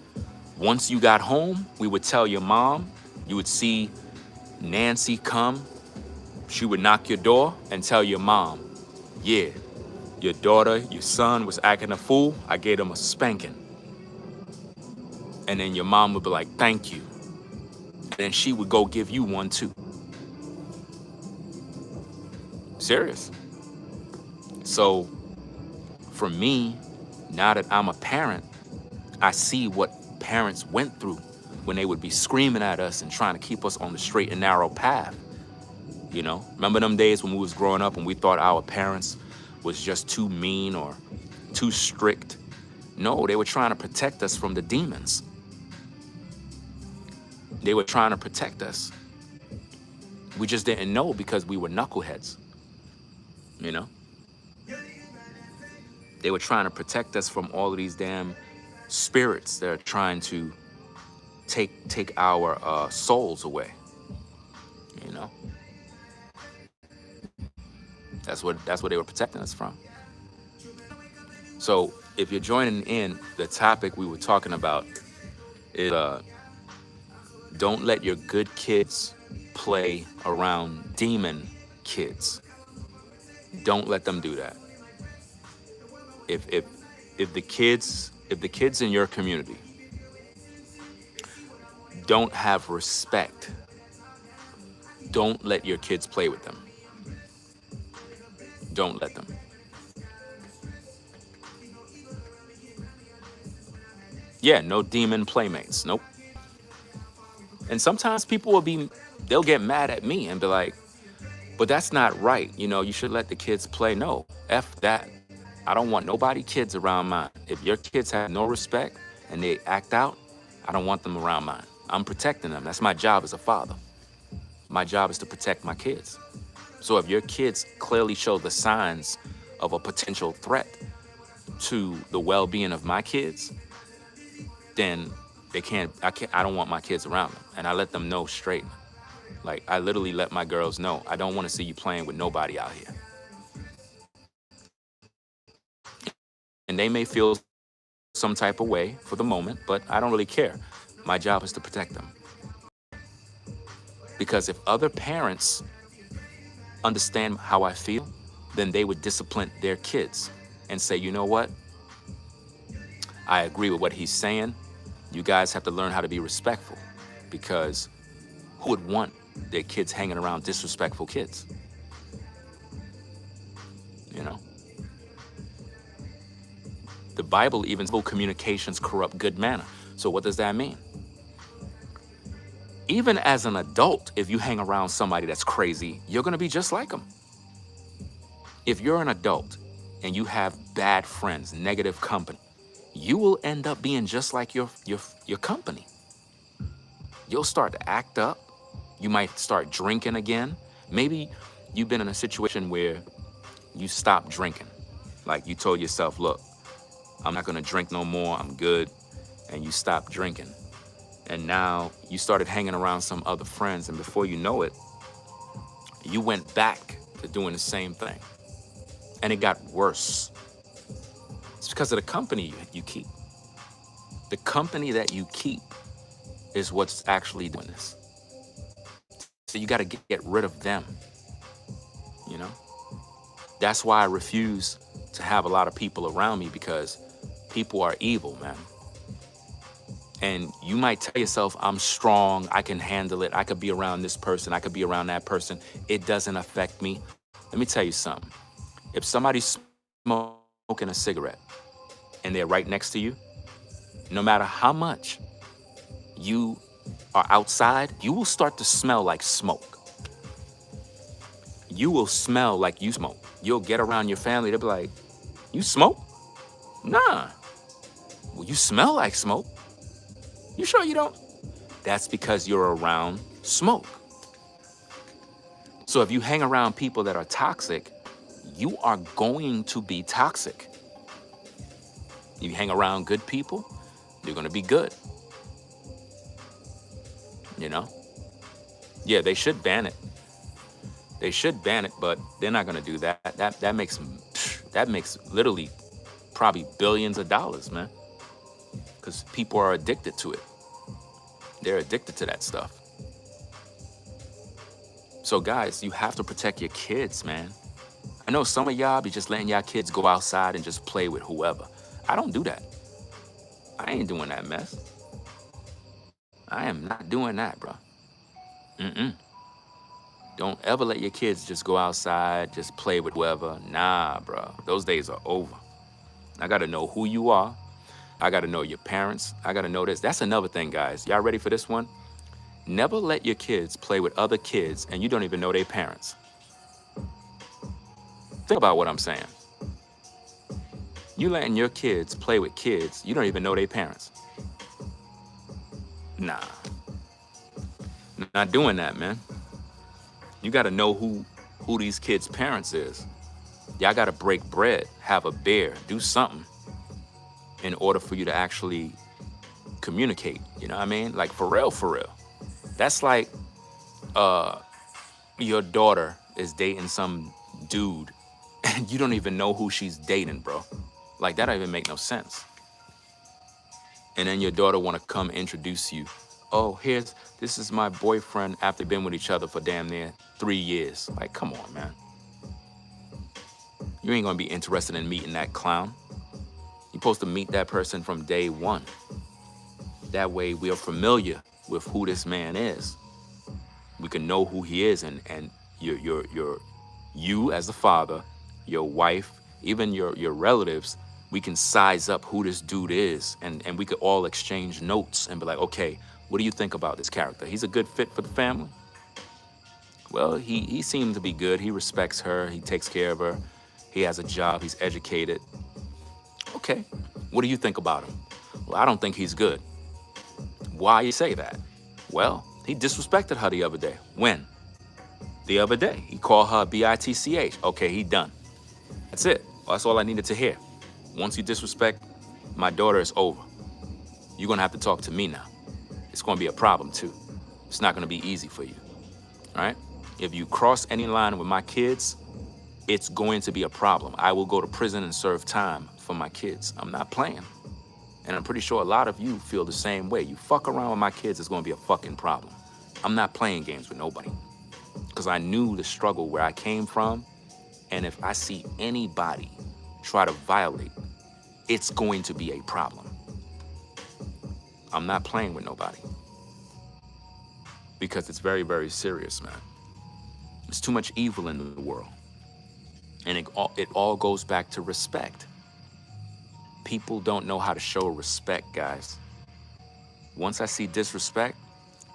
once you got home, we would tell your mom, you would see Nancy come, she would knock your door and tell your mom, yeah, your daughter, your son was acting a fool, I gave him a spanking. And then your mom would be like, thank you. And then she would go give you one too. Serious. So for me, now that I'm a parent, I see what parents went through when they would be screaming at us and trying to keep us on the straight and narrow path. You know, remember them days when we was growing up and we thought our parents was just too mean or too strict? No, they were trying to protect us from the demons. They were trying to protect us. We just didn't know because we were knuckleheads, you know? They were trying to protect us from all of these damn spirits that are trying to take our souls away, you know? That's what they were protecting us from. So if you're joining in, the topic we were talking about is don't let your good kids play around demon kids. Don't let them do that. If the kids in your community don't have respect, don't let your kids play with them. Don't let them. Yeah, no demon playmates. Nope. And sometimes people they'll get mad at me and be like, but that's not right. You know, you should let the kids play. No, F that. I don't want nobody kids around mine. If your kids have no respect and they act out, I don't want them around mine. I'm protecting them. That's my job as a father. My job is to protect my kids. So if your kids clearly show the signs of a potential threat to the well-being of my kids, then I don't want my kids around them. And I let them know straight. Like, I literally let my girls know, I don't want to see you playing with nobody out here. And they may feel some type of way for the moment, but I don't really care. My job is to protect them. Because if other parents understand how I feel, then they would discipline their kids and say, you know what? I agree with what he's saying. You guys have to learn how to be respectful, because who would want their kids hanging around disrespectful kids? You know? The Bible even says communications corrupt good manner. So what does that mean? Even as an adult, if you hang around somebody that's crazy, you're going to be just like them. If you're an adult and you have bad friends, negative company, you will end up being just like your company. You'll start to act up. You might start drinking again. Maybe you've been in a situation where You stopped drinking. Like you told yourself, look, I'm not gonna drink no more, I'm good. And you stopped drinking. And now you started hanging around some other friends, and before you know it, you went back to doing the same thing. And it got worse. It's because of the company you keep. The company that you keep is what's actually doing this. So you got to get rid of them, you know? That's why I refuse to have a lot of people around me, because people are evil, man. And you might tell yourself, I'm strong, I can handle it, I could be around this person, I could be around that person. It doesn't affect me. Let me tell you something. If somebody's smoking a cigarette and they're right next to you, no matter how much you are outside, you will start to smell like smoke. You will smell like you smoke. You'll get around your family, they'll be like, you smoke? Nah. Well, you smell like smoke. You sure you don't? That's because you're around smoke. So if you hang around people that are toxic, you are going to be toxic. You hang around good people, you're going to be good. You know? Yeah, they should ban it. They should ban it, but they're not going to do that. That makes literally probably billions of dollars, man. Because people are addicted to it. They're addicted to that stuff. So guys, you have to protect your kids, man. I know some of y'all be just letting y'all kids go outside and just play with whoever. I don't do that. I ain't doing that mess. I am not doing that, bro. Don't ever let your kids just go outside, just play with whoever. Nah, bro. Those days are over. I got to know who you are. I got to know your parents. I got to know this. That's another thing, guys. Y'all ready for this one? Never let your kids play with other kids and you don't even know their parents. Think about what I'm saying. You letting your kids play with kids, you don't even know their parents. Nah. Not doing that, man. You got to know who these kids' parents is. Y'all got to break bread, have a beer, do something in order for you to actually communicate. You know what I mean? Like for real, for real. That's like your daughter is dating some dude and you don't even know who she's dating, bro. Like that don't even make no sense. And then your daughter want to come introduce you. Oh, this is my boyfriend after been with each other for damn near 3 years. Like, come on, man. You ain't gonna be interested in meeting that clown. You're supposed to meet that person from day one. That way we are familiar with who this man is. We can know who he is, and you as the father, your wife, even your relatives, we can size up who this dude is, and we could all exchange notes and be like, okay, what do you think about this character? He's a good fit for the family? Well, he seems to be good. He respects her. He takes care of her. He has a job. He's educated. Okay, what do you think about him? Well, I don't think he's good. Why you say that? Well, he disrespected her the other day. When? The other day. He called her bitch. Okay, he done. That's it. That's all I needed to hear. Once you disrespect my daughter, it's over. You're gonna have to talk to me now. It's gonna be a problem too. It's not gonna be easy for you, all right? If you cross any line with my kids, it's going to be a problem. I will go to prison and serve time for my kids. I'm not playing. And I'm pretty sure a lot of you feel the same way. You fuck around with my kids, it's gonna be a fucking problem. I'm not playing games with nobody. Because I knew the struggle where I came from. And if I see anybody try to violate, it's going to be a problem. I'm not playing with nobody. Because it's very, very serious, man. There's too much evil in the world. And it all goes back to respect. People don't know how to show respect, guys. Once I see disrespect,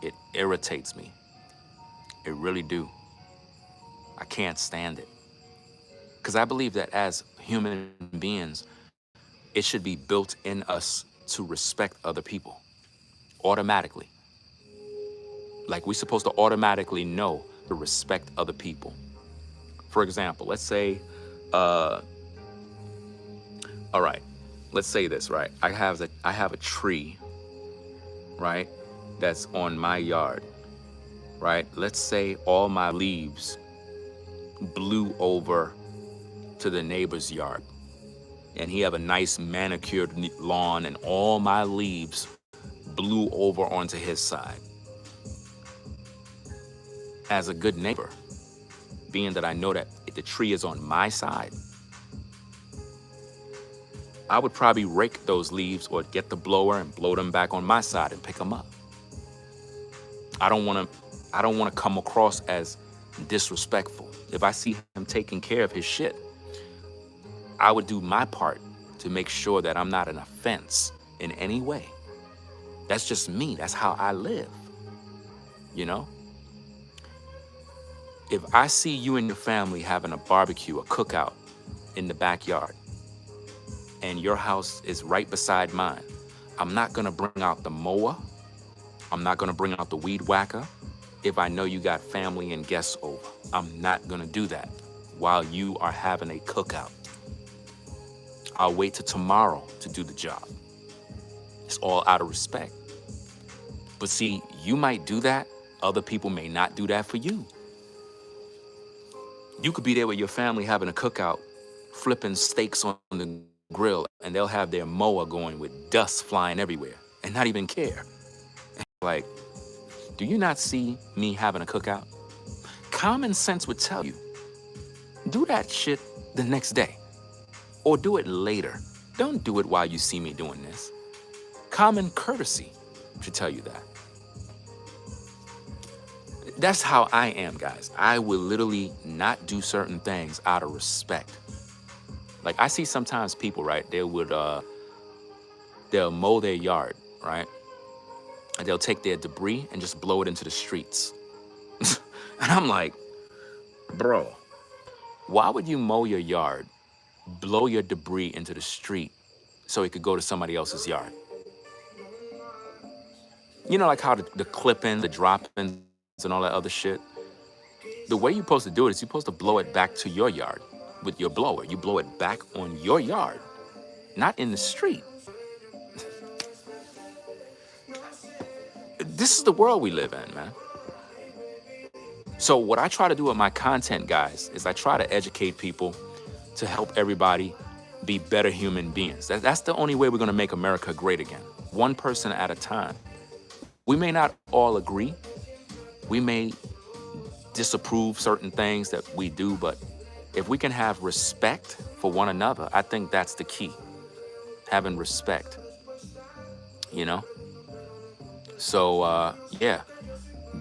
it irritates me. It really do. I can't stand it. Because I believe that as human beings, it should be built in us to respect other people automatically. Like we're supposed to automatically know to respect other people. For example, let's say Uh, all right. Let's say this, right? I have a tree, right? That's on my yard, right? Let's say all my leaves blew over to the neighbor's yard, and he have a nice manicured lawn, and all my leaves blew over onto his side. As a good neighbor, being that I know that the tree is on my side, I would probably rake those leaves or get the blower and blow them back on my side and pick them up. I don't want to come across as disrespectful. If I see him taking care of his shit, I would do my part to make sure that I'm not an offense in any way. That's just me. That's how I live. You know? If I see you and your family having a barbecue, a cookout in the backyard, and your house is right beside mine, I'm not gonna bring out the mower. I'm not gonna bring out the weed whacker if I know you got family and guests over. I'm not gonna do that while you are having a cookout. I'll wait till tomorrow to do the job. It's all out of respect. But see, you might do that. Other people may not do that for you. You could be there with your family having a cookout, flipping steaks on the grill, and they'll have their mower going with dust flying everywhere and not even care. Like, do you not see me having a cookout? Common sense would tell you, do that shit the next day or do it later. Don't do it while you see me doing this. Common courtesy should tell you that. That's how I am, guys. I will literally not do certain things out of respect. Like I see sometimes people, right? They'll mow their yard, right? And they'll take their debris and just blow it into the streets. And I'm like, bro, why would you mow your yard, blow your debris into the street so it could go to somebody else's yard? You know, like how the clipping, the droppings, and all that other shit. The way you're supposed to do it is you're supposed to blow it back to your yard with your blower. You blow it back on your yard, not in the street. This is the world we live in, man. So what I try to do with my content, guys, is I try to educate people to help everybody be better human beings. That's the only way we're going to make America great again. One person at a time. We may not all agree. We may disapprove certain things that we do, but if we can have respect for one another, I think that's the key. Having respect, you know? So, yeah,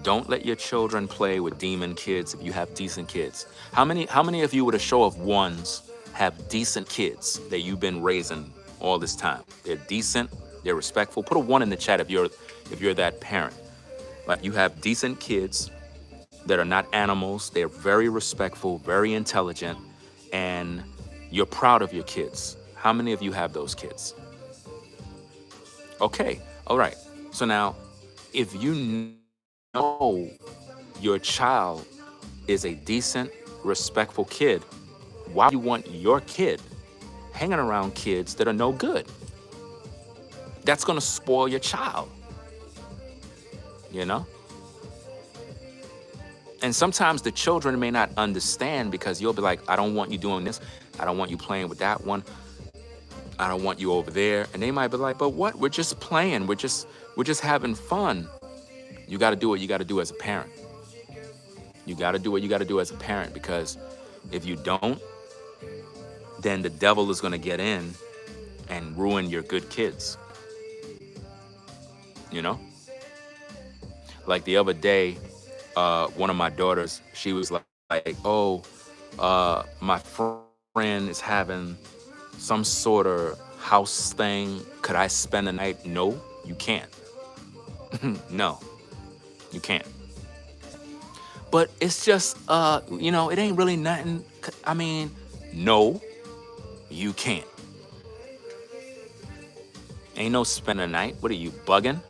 don't let your children play with demon kids if you have decent kids. How many of you, with a show of ones, have decent kids that you've been raising all this time? They're decent, they're respectful. Put a 1 in the chat if you're that parent. Like, you have decent kids that are not animals. They're very respectful, very intelligent, and you're proud of your kids. How many of you have those kids? Okay, all right. So now, if you know your child is a decent, respectful kid, why do you want your kid hanging around kids that are no good? That's gonna spoil your child, you know? And sometimes the children may not understand because you'll be like, I don't want you doing this. I don't want you playing with that one. I don't want you over there. And they might be like, but what? We're just playing. We're just having fun. You got to do what you got to do as a parent. You got to do what you got to do as a parent, because if you don't, then the devil is going to get in and ruin your good kids. You know? Like the other day, one of my daughters, she was like, oh, my friend is having some sort of house thing. Could I spend the night? No, you can't. No, you can't. But it's just, you know, it ain't really nothing. I mean, no, you can't. Ain't no spend the night. What are you, bugging?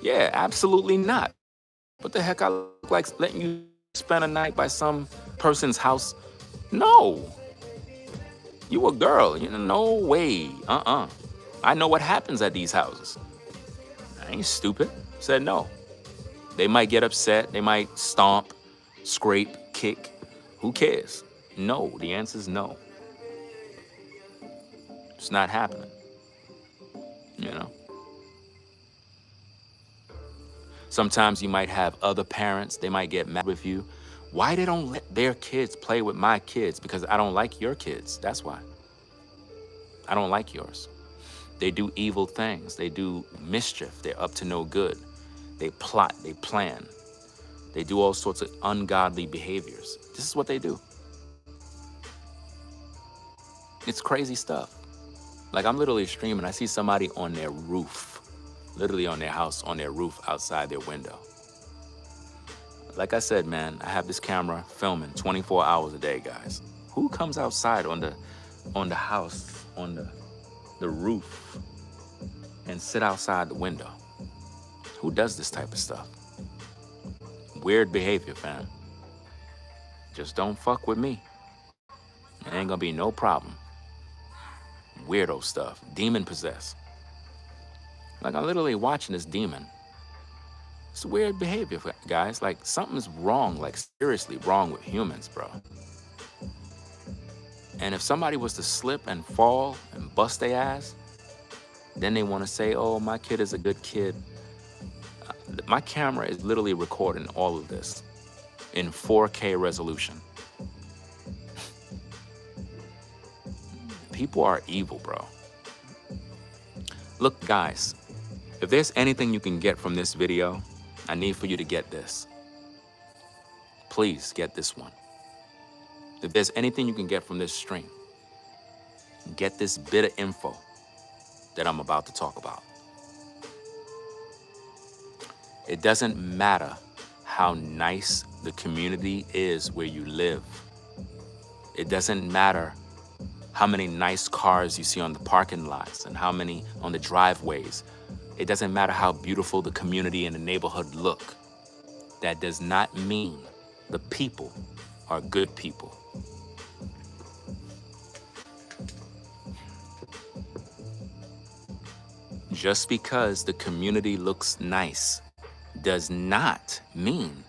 Yeah, absolutely not. What the heck I look like letting you spend a night by some person's house? No. You a girl. You know, no way. I know what happens at these houses. I ain't stupid. Said no. They might get upset. They might stomp, scrape, kick. Who cares? No. The answer is no. It's not happening. You know? Sometimes you might have other parents. They might get mad with you. Why they don't let their kids play with my kids? Because I don't like your kids. That's why. I don't like yours. They do evil things. They do mischief. They're up to no good. They plot. They plan. They do all sorts of ungodly behaviors. This is what they do. It's crazy stuff. Like, I'm literally streaming. I see somebody on their roof, literally on their house, on their roof, outside their window. Like I said, man, I have this camera filming 24 hours a day, guys. Who comes outside on the house, on the roof, and sit outside the window? Who does this type of stuff? Weird behavior, fam. Just don't fuck with me. It ain't gonna be no problem. Weirdo stuff. Demon possessed. Like, I'm literally watching this demon. It's weird behavior, guys. Like, something's wrong, like seriously wrong with humans, bro. And if somebody was to slip and fall and bust their ass, then they want to say, oh, my kid is a good kid. My camera is literally recording all of this in 4K resolution. People are evil, bro. Look, guys, if there's anything you can get from this video, I need for you to get this. Please get this one. If there's anything you can get from this stream, get this bit of info that I'm about to talk about. It doesn't matter how nice the community is where you live. It doesn't matter how many nice cars you see on the parking lots and how many on the driveways. It doesn't matter how beautiful the community and the neighborhood look. That does not mean the people are good people. Just because the community looks nice does not mean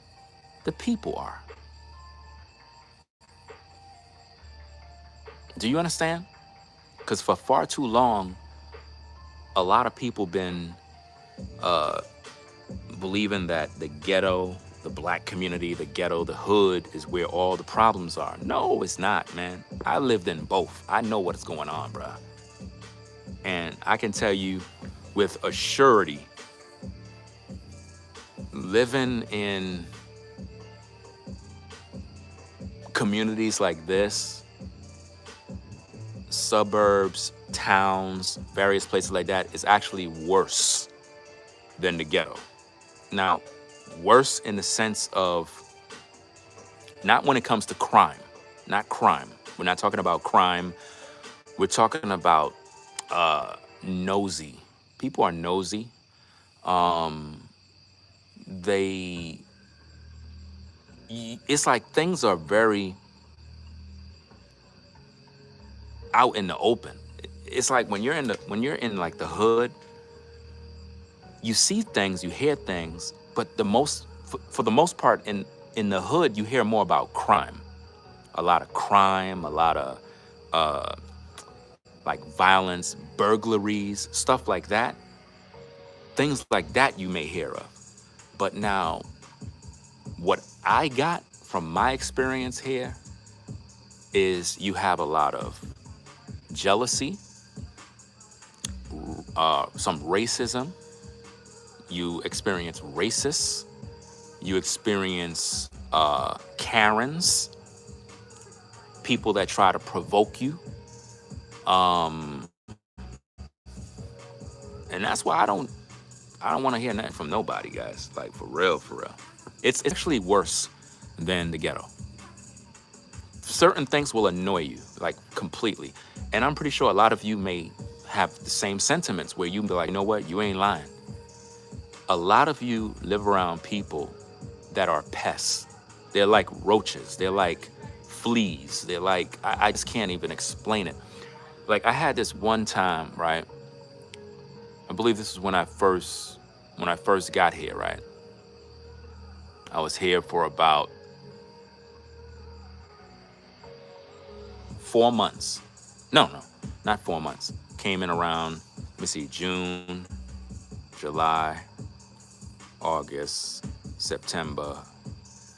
the people are. Do you understand? Because for far too long, a lot of people been believing that the ghetto, the black community, the ghetto, the hood is where all the problems are. No, it's not, man. I lived in both. I know what's going on, bruh. And I can tell you with a surety, living in communities like this, suburbs, towns, various places like that, is actually worse than the ghetto. Now, worse in the sense of, not when it comes to crime, not crime. We're not talking about crime. We're talking about nosy. People are nosy. It's like things are very out in the open. It's like when you're in like the hood, you see things, you hear things, but for the most part in the hood, you hear more about crime. A lot of crime, a lot of like violence, burglaries, stuff like that. Things like that you may hear of. But now, what I got from my experience here is you have a lot of jealousy, some racism. You experience racists. You experience Karens, people that try to provoke you. And that's why I don't want to hear nothing from nobody, guys. Like, for real, for real. It's actually worse than the ghetto. Certain things will annoy you, like, completely. And I'm pretty sure a lot of you may have the same sentiments where you be like, you know what, you ain't lying. A lot of you live around people that are pests. They're like roaches. They're like fleas. They're like, I just can't even explain it. Like I had this one time, right? I believe this is when I first got here, right? I was here for about 4 months. No, not 4 months. Came in around, let me see, June, July, August, September.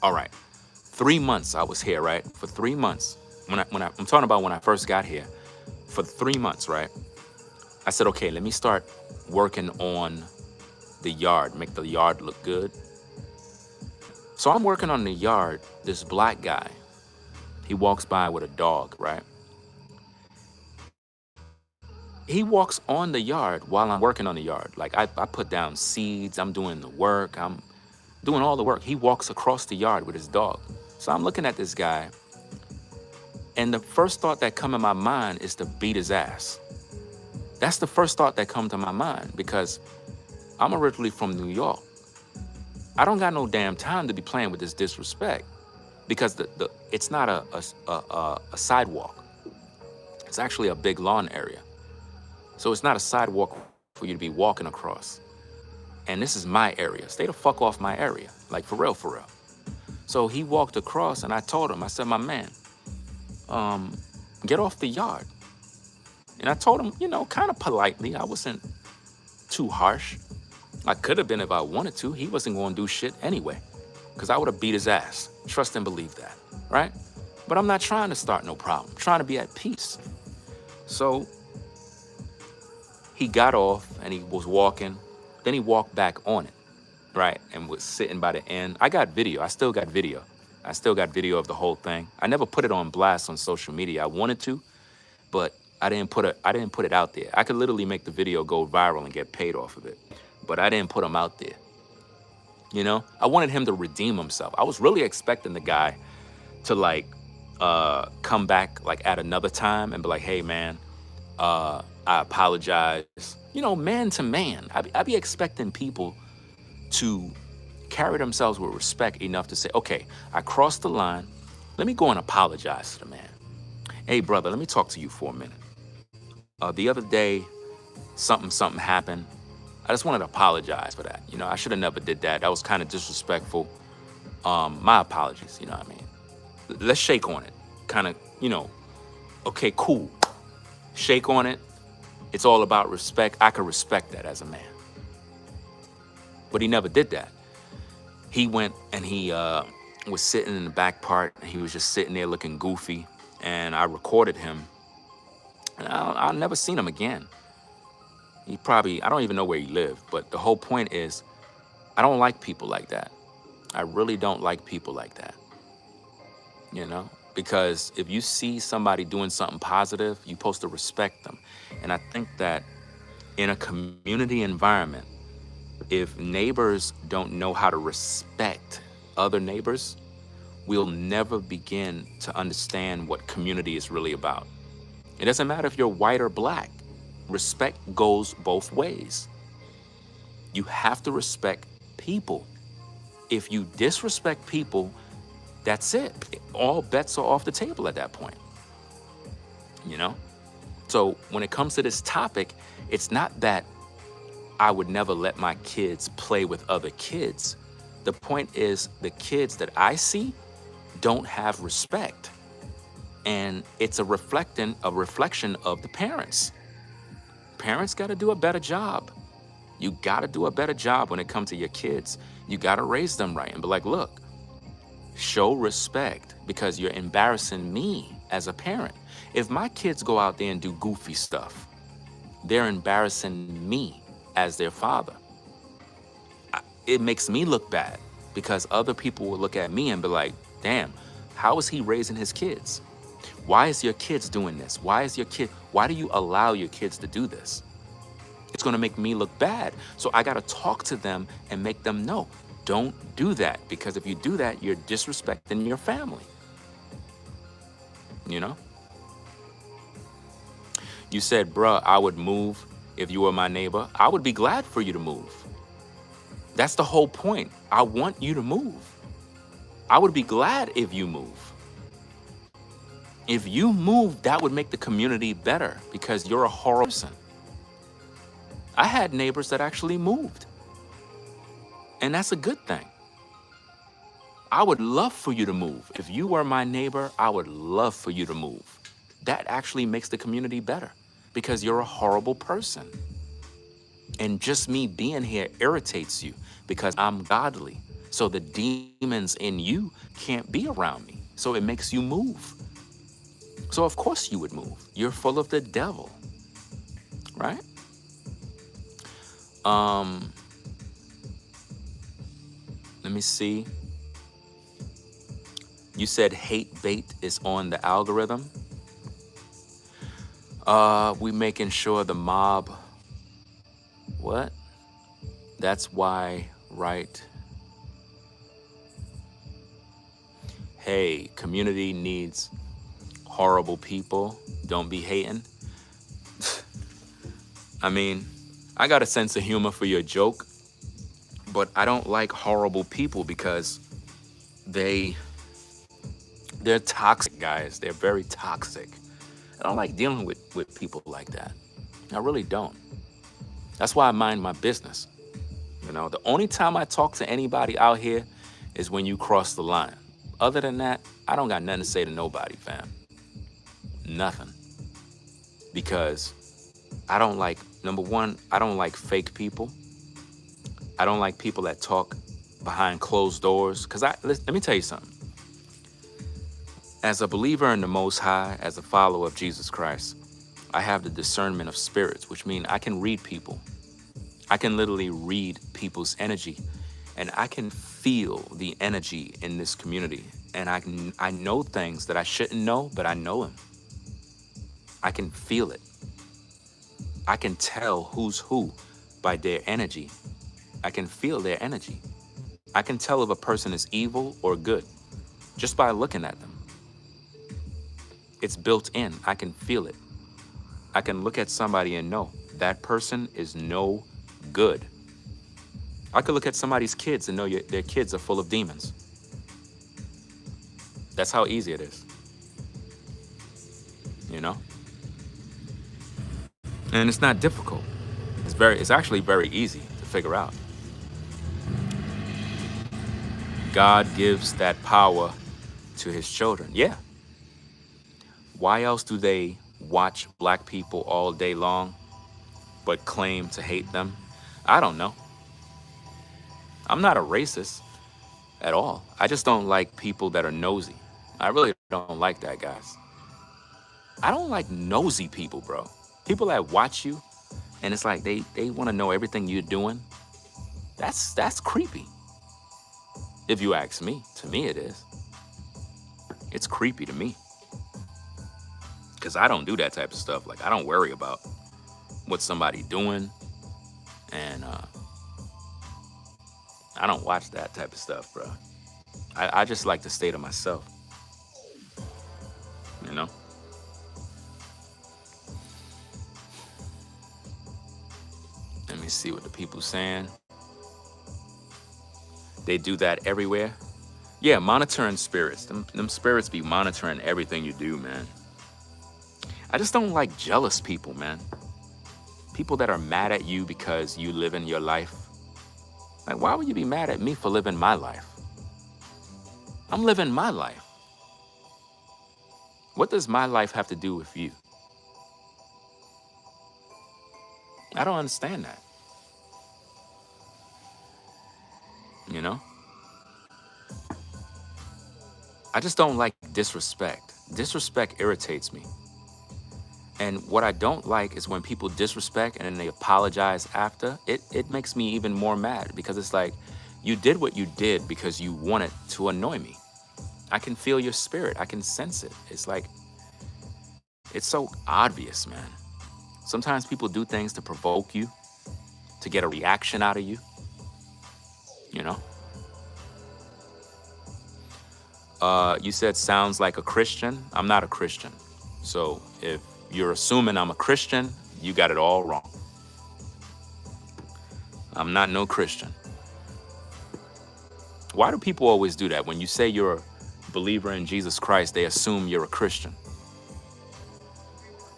All right. 3 months I was here, right? For 3 months. I'm talking about when I first got here. For 3 months, right? I said, okay, let me start working on the yard, make the yard look good. So I'm working on the yard. This black guy, he walks by with a dog, right? He walks on the yard while I'm working on the yard. Like I put down seeds, I'm doing the work, I'm doing all the work. He walks across the yard with his dog. So I'm looking at this guy, and the first thought that come in my mind is to beat his ass. That's the first thought that come to my mind because I'm originally from New York. I don't got no damn time to be playing with this disrespect because it's not a sidewalk. It's actually a big lawn area. So it's not a sidewalk for you to be walking across. And this is my area. Stay the fuck off my area. Like for real, for real. So he walked across and I told him, I said, my man, get off the yard. And I told him, kind of politely. I wasn't too harsh. I could have been if I wanted to. He wasn't going to do shit anyway, because I would have beat his ass. Trust and believe that, right? But I'm not trying to start no problem. I'm trying to be at peace. So he got off and he was walking. Then he walked back on it, right? And was sitting by the end. I got video. I still got video. I still got video of the whole thing. I never put it on blast on social media. I wanted to, but I didn't put it out there. I could literally make the video go viral and get paid off of it, but I didn't put him out there. I wanted him to redeem himself. I was really expecting the guy to come back like at another time and be like, hey man, I apologize. Man to man. I be expecting people to carry themselves with respect enough to say, okay, I crossed the line. Let me go and apologize to the man. Hey brother, let me talk to you for a minute. The other day, something happened. I just wanted to apologize for that. I should have never did that. That was kind of disrespectful. My apologies, you know what I mean? Let's shake on it. Kind of, okay, cool. Shake on it. It's all about respect. I could respect that as a man. But he never did that. He went and he was sitting in the back part. And he was just sitting there looking goofy. And I recorded him. And I'll never seen him again. I don't even know where he lived. But the whole point is, I don't like people like that. I really don't like people like that. Because if you see somebody doing something positive, you're supposed to respect them. And I think that in a community environment, if neighbors don't know how to respect other neighbors, we'll never begin to understand what community is really about. It doesn't matter if you're white or black. Respect goes both ways. You have to respect people. If you disrespect people, that's it. All bets are off the table at that point. So when it comes to this topic, it's not that I would never let my kids play with other kids. The point is the kids that I see don't have respect. And it's a reflection of the parents. Parents got to do a better job. You got to do a better job when it comes to your kids. You got to raise them right and be like, look, show respect because you're embarrassing me as a parent. If my kids go out there and do goofy stuff, they're embarrassing me as their father. It makes me look bad because other people will look at me and be like, damn, how is he raising his kids? Why is your kids doing this? Why do you allow your kids to do this? It's going to make me look bad. So I got to talk to them and make them know, don't do that. Because if you do that, you're disrespecting your family. You said, bruh, I would move if you were my neighbor. I would be glad for you to move. That's the whole point. I want you to move. I would be glad if you move. If you move, that would make the community better because you're a horrible person. I had neighbors that actually moved, and that's a good thing. I would love for you to move. If you were my neighbor, I would love for you to move. That actually makes the community better because you're a horrible person. And just me being here irritates you because I'm godly. So the demons in you can't be around me. So it makes you move. So of course you would move. You're full of the devil, right? Let me see. You said hate bait is on the algorithm. We making sure the mob. What? That's why, right? Hey, community needs horrible people. Don't be hating. I mean, I got a sense of humor for your joke, but I don't like horrible people because they're toxic, guys. They're very toxic. I don't like dealing with people like that. I really don't. That's why I mind my business. You know, the only time I talk to anybody out here is when you cross the line. Other than that, I don't got nothing to say to nobody, fam. Nothing. Because I don't like, number one, I don't like fake people. I don't like people that talk behind closed doors. Because let me tell you something. As a believer in the Most High, as a follower of Jesus Christ, I have the discernment of spirits, which means I can read people. I can literally read people's energy, and I can feel the energy in this community. And I know things that I shouldn't know, but I know them. I can feel it. I can tell who's who by their energy. I can feel their energy. I can tell if a person is evil or good just by looking at them. It's built in. I can feel it. I can look at somebody and know that person is no good. I could look at somebody's kids and know their kids are full of demons. That's how easy it is. You know? And it's not difficult. It's actually very easy to figure out. God gives that power to his children. Yeah. Why else do they watch black people all day long but claim to hate them? I don't know. I'm not a racist at all. I just don't like people that are nosy. I really don't like that, guys. I don't like nosy people, bro. People that watch you and it's like they want to know everything you're doing. That's creepy. If you ask me, to me it is. It's creepy to me. Because I don't do that type of stuff. Like, I don't worry about what somebody doing. And I don't watch that type of stuff, bro. I just like to stay to myself. You know? Let me see what the people saying. They do that everywhere. Yeah, monitoring spirits. Them spirits be monitoring everything you do, man. I just don't like jealous people, man. People that are mad at you because you live in your life. Like, why would you be mad at me for living my life? I'm living my life. What does my life have to do with you? I don't understand that. You know? I just don't like disrespect. Disrespect irritates me. And what I don't like is when people disrespect and then they apologize after. It makes me even more mad because it's like, you did what you did because you wanted to annoy me. I can feel your spirit. I can sense it. It's like, it's so obvious, man. Sometimes people do things to provoke you, to get a reaction out of you, you know? You said sounds like a Christian. I'm not a Christian. So if you're assuming I'm a Christian, you got it all wrong. I'm not no Christian. Why do people always do that? When you say you're a believer in Jesus Christ, they assume you're a Christian.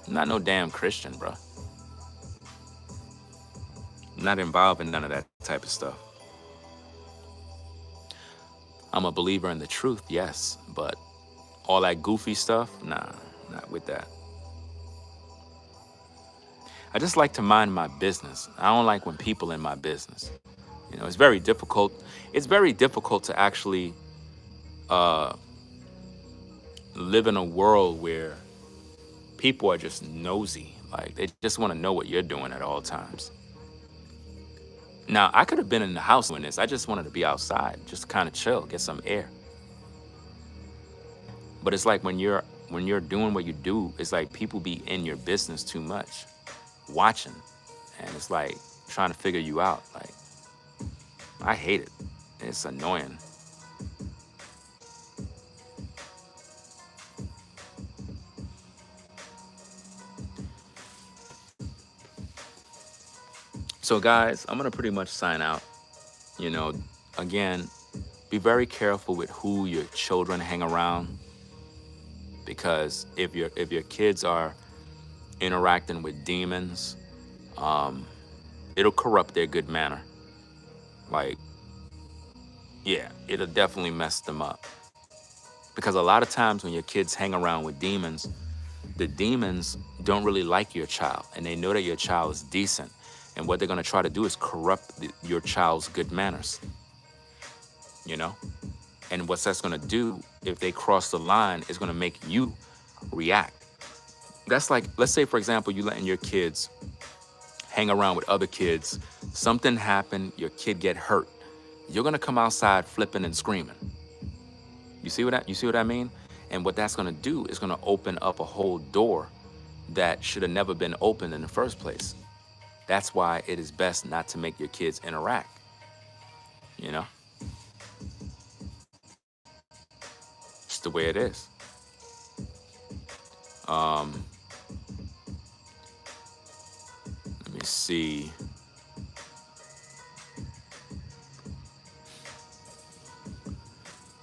I'm not no damn Christian, bro. I'm not involved in none of that type of stuff. I'm a believer in the truth, yes, but all that goofy stuff, nah, not with that. I just like to mind my business. I don't like when people in my business. You know, it's very difficult. It's very difficult to actually live in a world where people are just nosy. Like they just want to know what you're doing at all times. Now, I could have been in the house doing this. I just wanted to be outside, just kind of chill, get some air. But it's like when you're doing what you do, it's like people be in your business too much, watching, and it's like trying to figure you out. Like I hate it. It's annoying. So guys, I'm gonna pretty much sign out. You know, again, be very careful with who your children hang around, because if your kids are interacting with demons, it'll corrupt their good manner. Like, yeah, it'll definitely mess them up. Because a lot of times when your kids hang around with demons, the demons don't really like your child, and they know that your child is decent. And what they're gonna try to do is corrupt your child's good manners. You know, and what that's gonna do if they cross the line is gonna make you react. That's like, let's say for example, you letting your kids hang around with other kids. Something happened, your kid get hurt. You're gonna come outside flipping and screaming. You see what I mean? And what that's gonna do is gonna open up a whole door that should have never been opened in the first place. That's why it is best not to make your kids interact. You know, it's the way it is. Let me see.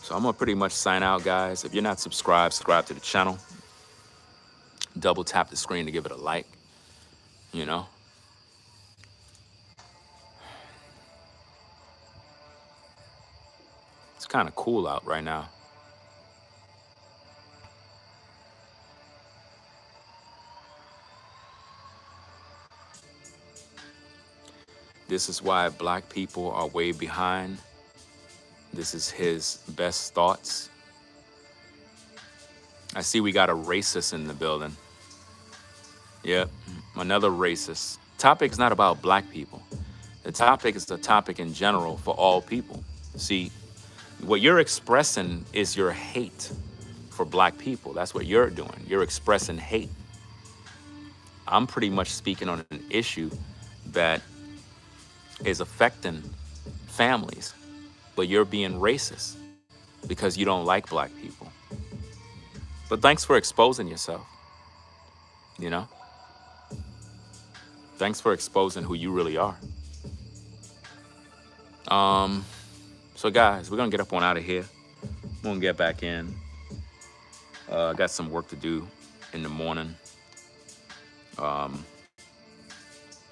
So I'm gonna pretty much sign out, guys. If you're not subscribed, subscribe to the channel. Double tap the screen to give it a like. You know, it's kind of cool out right now. This is why black people are way behind. This is his best thoughts. I see we got a racist in the building. Yep, another racist. Topic's not about black people. The topic is the topic in general for all people. See, what you're expressing is your hate for black people. That's what you're doing. You're expressing hate. I'm pretty much speaking on an issue that is affecting families, but you're being racist because you don't like black people. But thanks for exposing yourself, you know? Thanks for exposing who you really are. So guys, we're gonna get up on out of here. We're gonna get back in. I got some work to do in the morning. I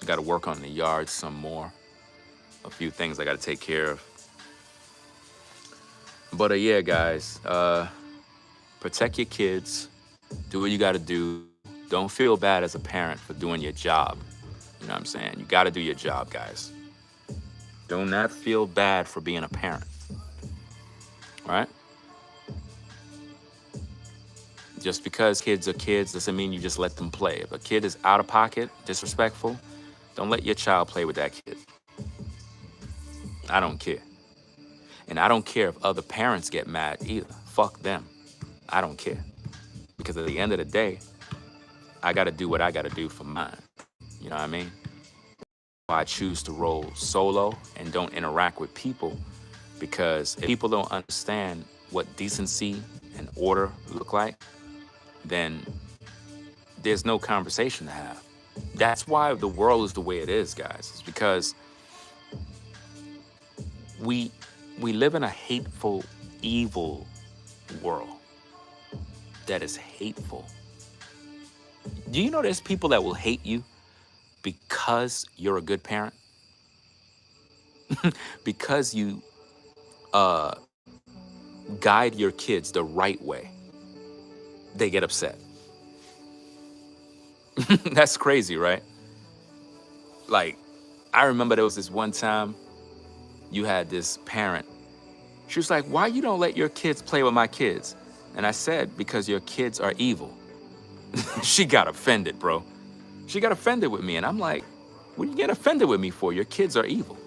gotta work on the yard some more. A few things I gotta take care of. But yeah, guys, protect your kids. Do what you gotta do. Don't feel bad as a parent for doing your job. You know what I'm saying? You gotta do your job, guys. Do not feel bad for being a parent. All right? Just because kids are kids doesn't mean you just let them play. If a kid is out of pocket, disrespectful, don't let your child play with that kid. I don't care. And I don't care if other parents get mad either. Fuck them. I don't care. Because at the end of the day, I gotta do what I gotta do for mine. You know what I mean? I choose to roll solo and don't interact with people, because if people don't understand what decency and order look like, then there's no conversation to have. That's why the world is the way it is, guys. It's because we live in a hateful, evil world that is hateful. Do you know there's people that will hate you because you're a good parent? Because you uh, guide your kids the right way, they get upset. That's crazy, right? Like, I remember there was this one time you had this parent. She was like, why you don't let your kids play with my kids? And I said, because your kids are evil. She got offended, bro. She got offended with me. And I'm like, what are you getting offended with me for? Your kids are evil.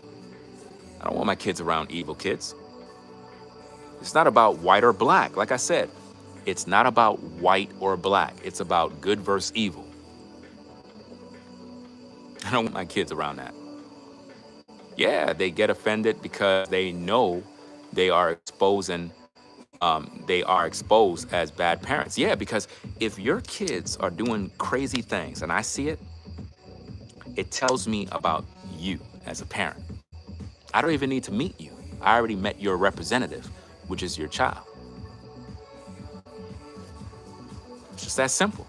I don't want my kids around evil kids. It's not about white or black. Like I said, it's not about white or black. It's about good versus evil. I don't want my kids around that. Yeah, they get offended because they know they are exposed as bad parents. Yeah, because if your kids are doing crazy things and I see it, it tells me about you as a parent. I don't even need to meet you. I already met your representative, which is your child. It's just that simple.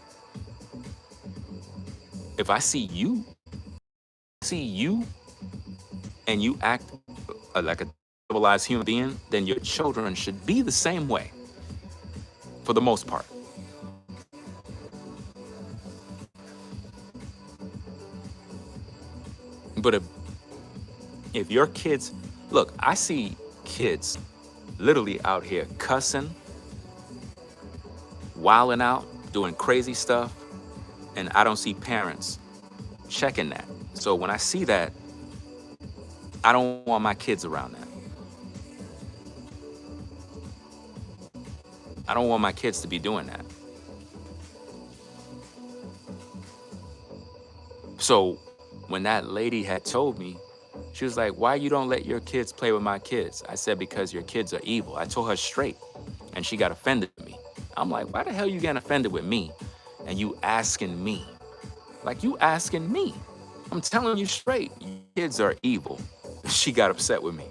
If I see you and you act like a civilized human being, then your children should be the same way, for the most part. But if your kids, look, I see kids literally out here cussing, wilding out, doing crazy stuff, and I don't see parents checking that. So when I see that, I don't want my kids around that. I don't want my kids to be doing that. So when that lady had told me, she was like, why you don't let your kids play with my kids? I said, because your kids are evil. I told her straight, and she got offended with me. I'm like, why the hell you getting offended with me? And you asking me? Like, you asking me? I'm telling you straight, your kids are evil. She got upset with me.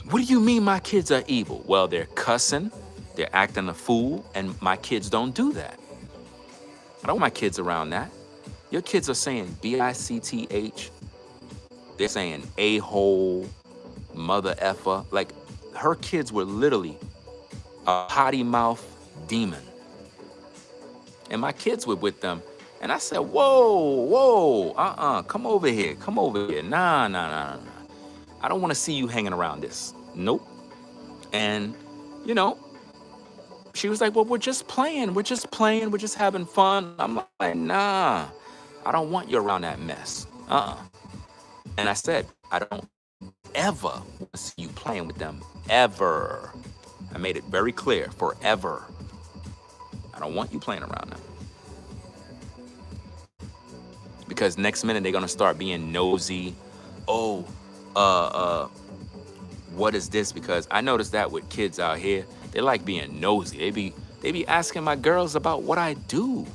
What do you mean my kids are evil? Well, they're cussing, they're acting a fool, and my kids don't do that. I don't want my kids around that. Your kids are saying B-I-C-T-H. They're saying a-hole, mother effer. Like, her kids were literally a potty mouth demon. And my kids were with them. And I said, whoa, come over here, Nah. I don't want to see you hanging around this. Nope. And, you know, she was like, well, we're just playing, we're just having fun. I'm like, nah, I don't want you around that mess. And I said, I don't ever want to see you playing with them, ever. I made it very clear, forever. I don't want you playing around them. Because next minute they're gonna start being nosy. Oh, what is this? Because I noticed that with kids out here, they like being nosy. They be asking my girls about what I do.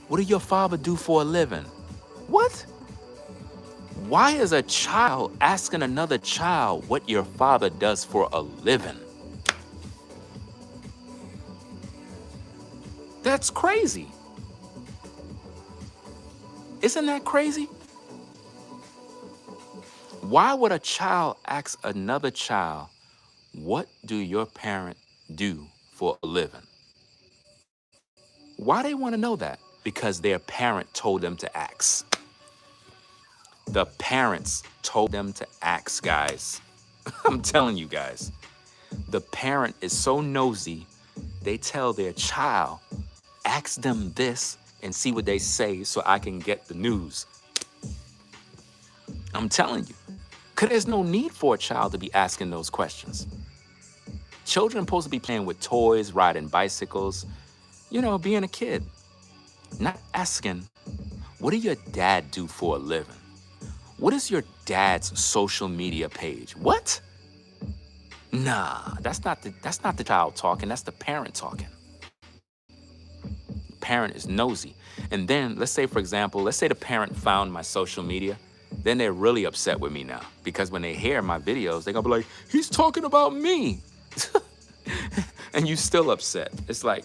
What do your father do for a living? What? Why is a child asking another child what your father does for a living? That's crazy. Isn't that crazy? Why would a child ask another child, what do your parent do for a living? Why they want to know that? Because their parent told them to ask. The parents told them to ask, guys. I'm telling you guys. The parent is so nosy, they tell their child, ask them this and see what they say so I can get the news. I'm telling you. Because there's no need for a child to be asking those questions. Children are supposed to be playing with toys, riding bicycles, you know, being a kid. Not asking, what do your dad do for a living? What is your dad's social media page? What? Nah, that's not the child talking, that's the parent talking. The parent is nosy. And then, let's say, for example, let's say the parent found my social media, then they're really upset with me now. Because when they hear my videos, they're gonna be like, he's talking about me. and you still upset. It's like,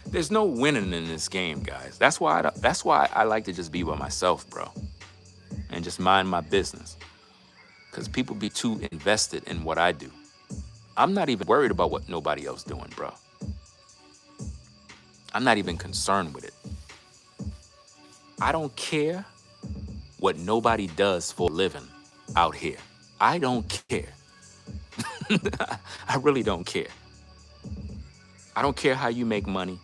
there's no winning in this game, guys. That's why I like to just be by myself, bro, and just mind my business. Because people be too invested in what I do. I'm not even worried about what nobody else doing, bro. I'm not even concerned with it. I don't care what nobody does for a living out here. I don't care. I really don't care. I don't care how you make money.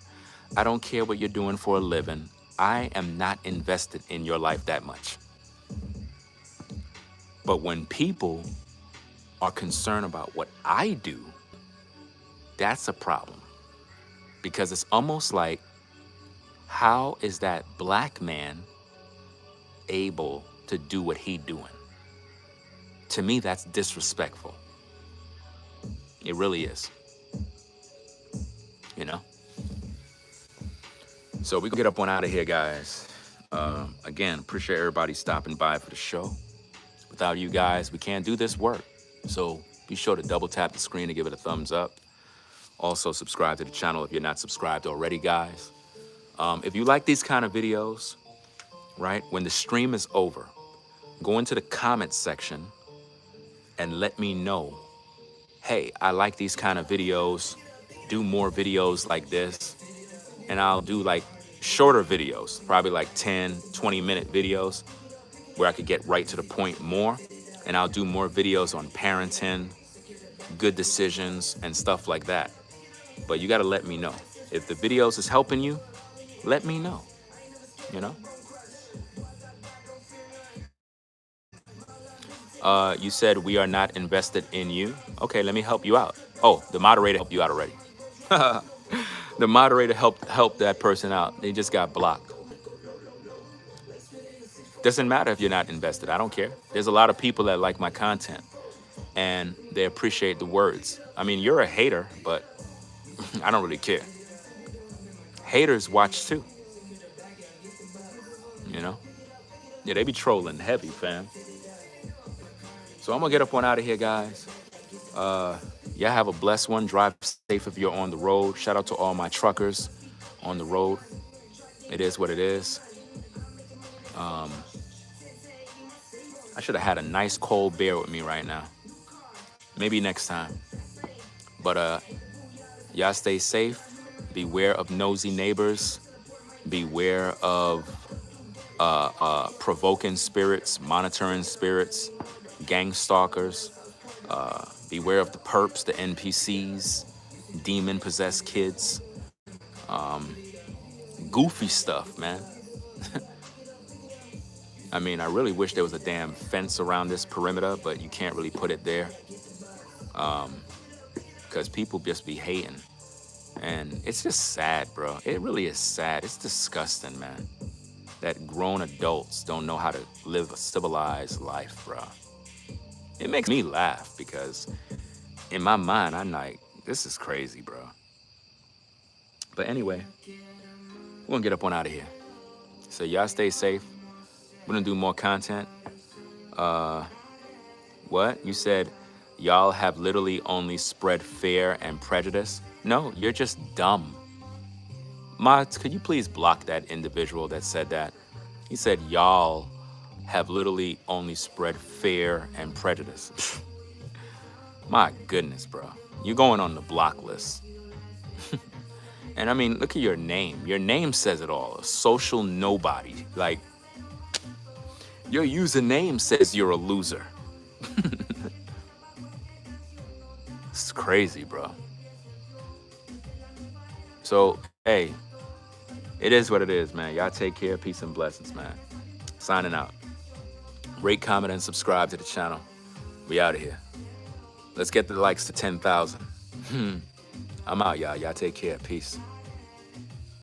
I don't care what you're doing for a living. I am not invested in your life that much. But when people are concerned about what I do, that's a problem. Because it's almost like, how is that black man able to do what he doing? To me, that's disrespectful. It really is. You know? So we gonna get up on out of here, guys. Again, appreciate everybody stopping by for the show. Without you guys, we can't do this work. So be sure to double tap the screen to give it a thumbs up. Also subscribe to the channel if you're not subscribed already, guys. If you like these kind of videos, right, when the stream is over, go into the comments section and let me know, hey, I like these kind of videos, do more videos like this, and I'll do like shorter videos, probably like 10, 20-minute videos where I could get right to the point more, and I'll do more videos on parenting, good decisions, and stuff like that. But you gotta let me know. If the videos is helping you, let me know, you know? You said we are not invested in you. Okay, let me help you out. Oh, the moderator helped you out already. The moderator helped that person out. They just got blocked. Doesn't matter if you're not invested. I don't care. There's a lot of people that like my content and they appreciate the words. I mean, you're a hater, but I don't really care. Haters watch too. You know? Yeah, they be trolling heavy, fam. So I'm gonna get up on out of here, guys. Y'all have a blessed one. Drive safe if you're on the road. Shout out to all my truckers on the road. It is what it is. I should have had a nice cold beer with me right now. Maybe next time. But y'all stay safe. Beware of nosy neighbors. Beware of provoking spirits, monitoring spirits, gang stalkers. Beware of the perps, the NPCs, demon-possessed kids. Goofy stuff, man. I mean, I really wish there was a damn fence around this perimeter, but you can't really put it there. Because people just be hating. And it's just sad, bro. It really is sad. It's disgusting, man. That grown adults don't know how to live a civilized life, bro. It makes me laugh because in my mind, I'm like, this is crazy, bro. But anyway, we're gonna get up on out of here. So y'all stay safe. We're gonna do more content. What? You said y'all have literally only spread fear and prejudice? No, you're just dumb. Mods, could you please block that individual that said that? He said y'all have literally only spread fear and prejudice. My goodness, bro. You're going on the block list. And I mean, look at your name. Your name says it all. A social nobody. Like, your username says you're a loser. It's crazy, bro. So, hey, it is what it is, man. Y'all take care. Peace and blessings, man. Signing out. Rate, comment, and subscribe to the channel. We out of here. Let's get the likes to 10,000. I'm out, y'all. Y'all take care. Peace.